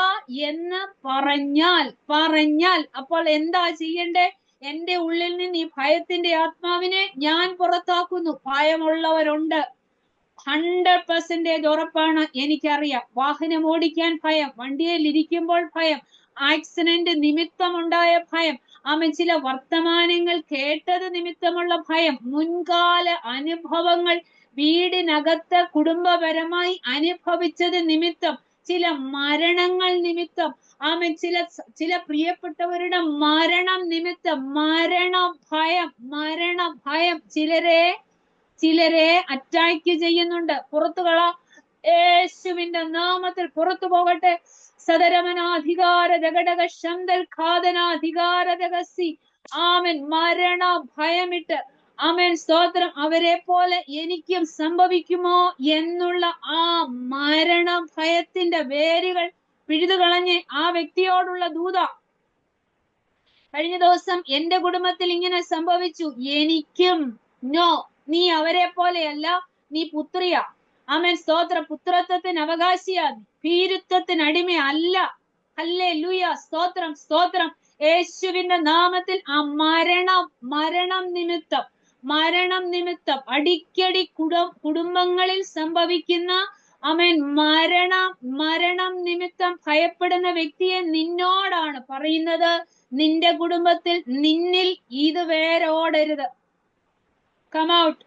എന്ന് പറഞ്ഞാൽ അപ്പോൾ എന്താ ചെയ്യണ്ടേ? എന്റെ ഉള്ളിൽ നിന്ന് ഈ ഭയത്തിന്റെ ആത്മാവിനെ ഞാൻ പുറത്താക്കുന്നു. ഭയമുള്ളവരുണ്ട്, 100% ഉറപ്പാണ്. എനിക്കറിയാം. വാഹനം ഓടിക്കാൻ ഭയം, വണ്ടിയിൽ ഇരിക്കുമ്പോൾ ഭയം, ആക്സിഡന്റ് നിമിത്തമുണ്ടായ ഭയം, ആമേൻ ചില വർത്തമാനങ്ങൾ കേട്ടത് നിമിത്തമുള്ള ഭയം, മുൻകാല അനുഭവങ്ങൾ വീടിനകത്ത് കുടുംബപരമായി അനുഭവിച്ചത് നിമിത്തം, ചില മരണങ്ങൾ നിമിത്തം, ആമേൻ ചില പ്രിയപ്പെട്ടവരുടെ മരണം നിമിത്തം മരണ ഭയം ചിലരെ അറ്റാക്ക് ചെയ്യുന്നുണ്ട്. പുറത്തുകള യേശുവിന്റെ നാമത്തിൽ പുറത്തു പോകട്ടെ. സദരമനാധികാര ജഗടക ശന്തൽ ഖാദനാധികാര ജഗസി ആമേൻ. മരണ ഭയമിട്ട് ആമേൻ സ്തോത്രം അവരെ പോലെ എനിക്കും സംഭവിക്കുമോ എന്നുള്ള ആ മരണ ഭയത്തിന്റെ വേരുകൾ പിഴുതുകളഞ്ഞ് ആ വ്യക്തിയോടുള്ള ദൂത. കഴിഞ്ഞ ദിവസം എന്റെ കുടുംബത്തിൽ ഇങ്ങനെ സംഭവിച്ചു. എനിക്കും നോ, നീ അവരെ പോലെയല്ല, നീ പുത്രിയാ. ആമേൻ സ്തോത്ര. പുത്രത്വത്തിന് അവകാശിയാ, ഭീരുത്വത്തിന് അടിമ അല്ല. ഹല്ലേലൂയ, സ്തോത്രം സ്തോത്രം. യേശുവിന്റെ നാമത്തിൽ ആ മരണം നിമിത്തം മരണം നിമിത്തം അടിക്കടി കുടുംബങ്ങളിൽ സംഭവിക്കുന്ന മരണം നിമിത്തം ഭയപ്പെടുന്ന വ്യക്തിയെ നിന്നോടാണ് പറയുന്നത്. നിന്റെ കുടുംബത്തിൽ നിന്നിൽ ഇത് വേറെ ഓടരുത്. കം ഔട്ട്,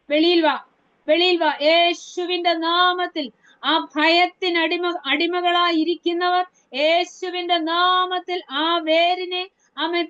വെളിയിൽ വാ, വെളിയിൽ വാ. യേശുവിന്റെ നാമത്തിൽ ആ ഭയത്തിന് അടിമകളായിരിക്കുന്നവർ യേശുവിന്റെ നാമത്തിൽ ആ വേരിനെ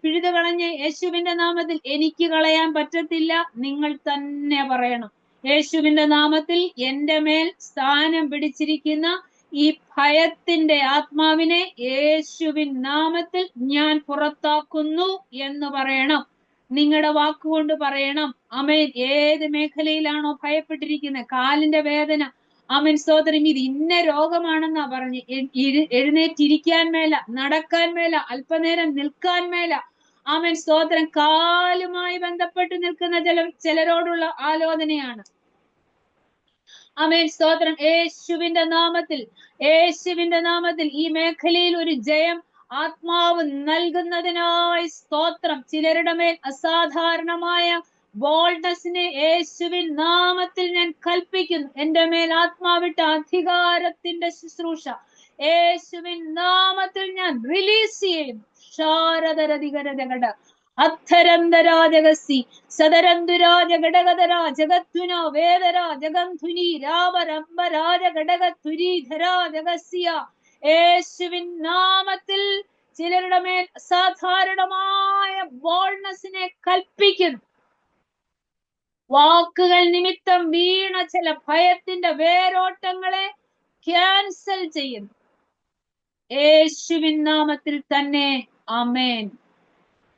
പിഴുതു കളഞ്ഞ് യേശുവിന്റെ നാമത്തിൽ എനിക്ക് കളയാൻ പറ്റത്തില്ല, നിങ്ങൾ തന്നെ പറയണം. യേശുവിന്റെ നാമത്തിൽ എന്റെ മേൽ സ്ഥാനം പിടിച്ചിരിക്കുന്ന ഈ ഭയത്തിന്റെ ആത്മാവിനെ യേശുവിൻ നാമത്തിൽ ഞാൻ പുറത്താക്കുന്നു എന്ന് പറയണം. നിങ്ങളുടെ വാക്കുകൊണ്ട് പറയണം. ആമേൻ. ഏത് മേഖലയിലാണോ ഭയപ്പെട്ടിരിക്കുന്നത്, കാലിന്റെ വേദന, ആമേൻ സ്തോത്രം, ഇത് ഇന്ന രോഗമാണെന്നാ പറഞ്ഞ് എഴുന്നേറ്റിരിക്കാൻ മേല, നടക്കാൻ മേല, അല്പനേരം നിൽക്കാൻ മേല, ആമേൻ സ്തോത്രം, കാലുമായി ബന്ധപ്പെട്ട് നിൽക്കുന്ന ചിലരോടുള്ള ആലോചനയാണ്. ആമേൻ സ്തോത്രം. യേശുവിന്റെ നാമത്തിൽ ഈ മേഖലയിൽ ഒരു ജയം ആത്മാവ് നൽകുന്നതിനായി സ്തോത്രം. ചിലരുടെ മേൽ അസാധാരണമായ ബോൾഡ്നെസ്സിനെ യേശുവിൻ നാമത്തിൽ ഞാൻ കൽപ്പിക്കുന്നു. എന്റെ മേൽ ആത്മാവിട്ട അധികാരത്തിന്റെ ശുശ്രൂഷ യേശുവിൻ നാമത്തിൽ ഞാൻ റിലീസ് ചെയ്യുന്നു. ശാരദരധികരജഗട അത്തരന്തരാജഗസി സദരന്തുരാജഘടകധരാ ജഗദ്വിനോ വേദരാ ജഗന്ധുനി രാവരംബരാജഘടകധുരീധരാ ജഗസ്യ. യേശുവിൻ നാമത്തിൽ ചിലരുടെ മേൽ അസാധാരണമായ ബോൾഡ്നെസ്സിനെ കൽപ്പിക്കുന്നു. വാക്കുകൾ നിമിത്തം വീണ ചില ഭയത്തിന്റെ വേരോട്ടങ്ങളെ ക്യാൻസൽ ചെയ്യുന്നു യേശുവിൻ നാമത്തിൽ തന്നെ. ആമേൻ.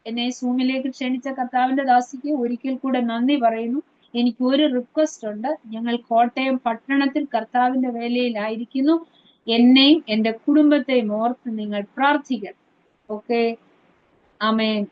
എന്നെ സൂമിലേക്ക് ക്ഷണിച്ച കർത്താവിന്റെ ദാസിക്ക് ഒരിക്കൽ കൂടെ നന്ദി പറയുന്നു. എനിക്ക് ഒരു റിക്വസ്റ്റ് ഉണ്ട്. ഞങ്ങൾ കോട്ടയം പട്ടണത്തിൽ കർത്താവിന്റെ വേലയിലായിരിക്കുന്നു. എന്നെയും എന്റെ കുടുംബത്തെയും ഓർത്ത് നിങ്ങൾ പ്രാർത്ഥിക്കണം. ഓക്കെ, ആമേൻ.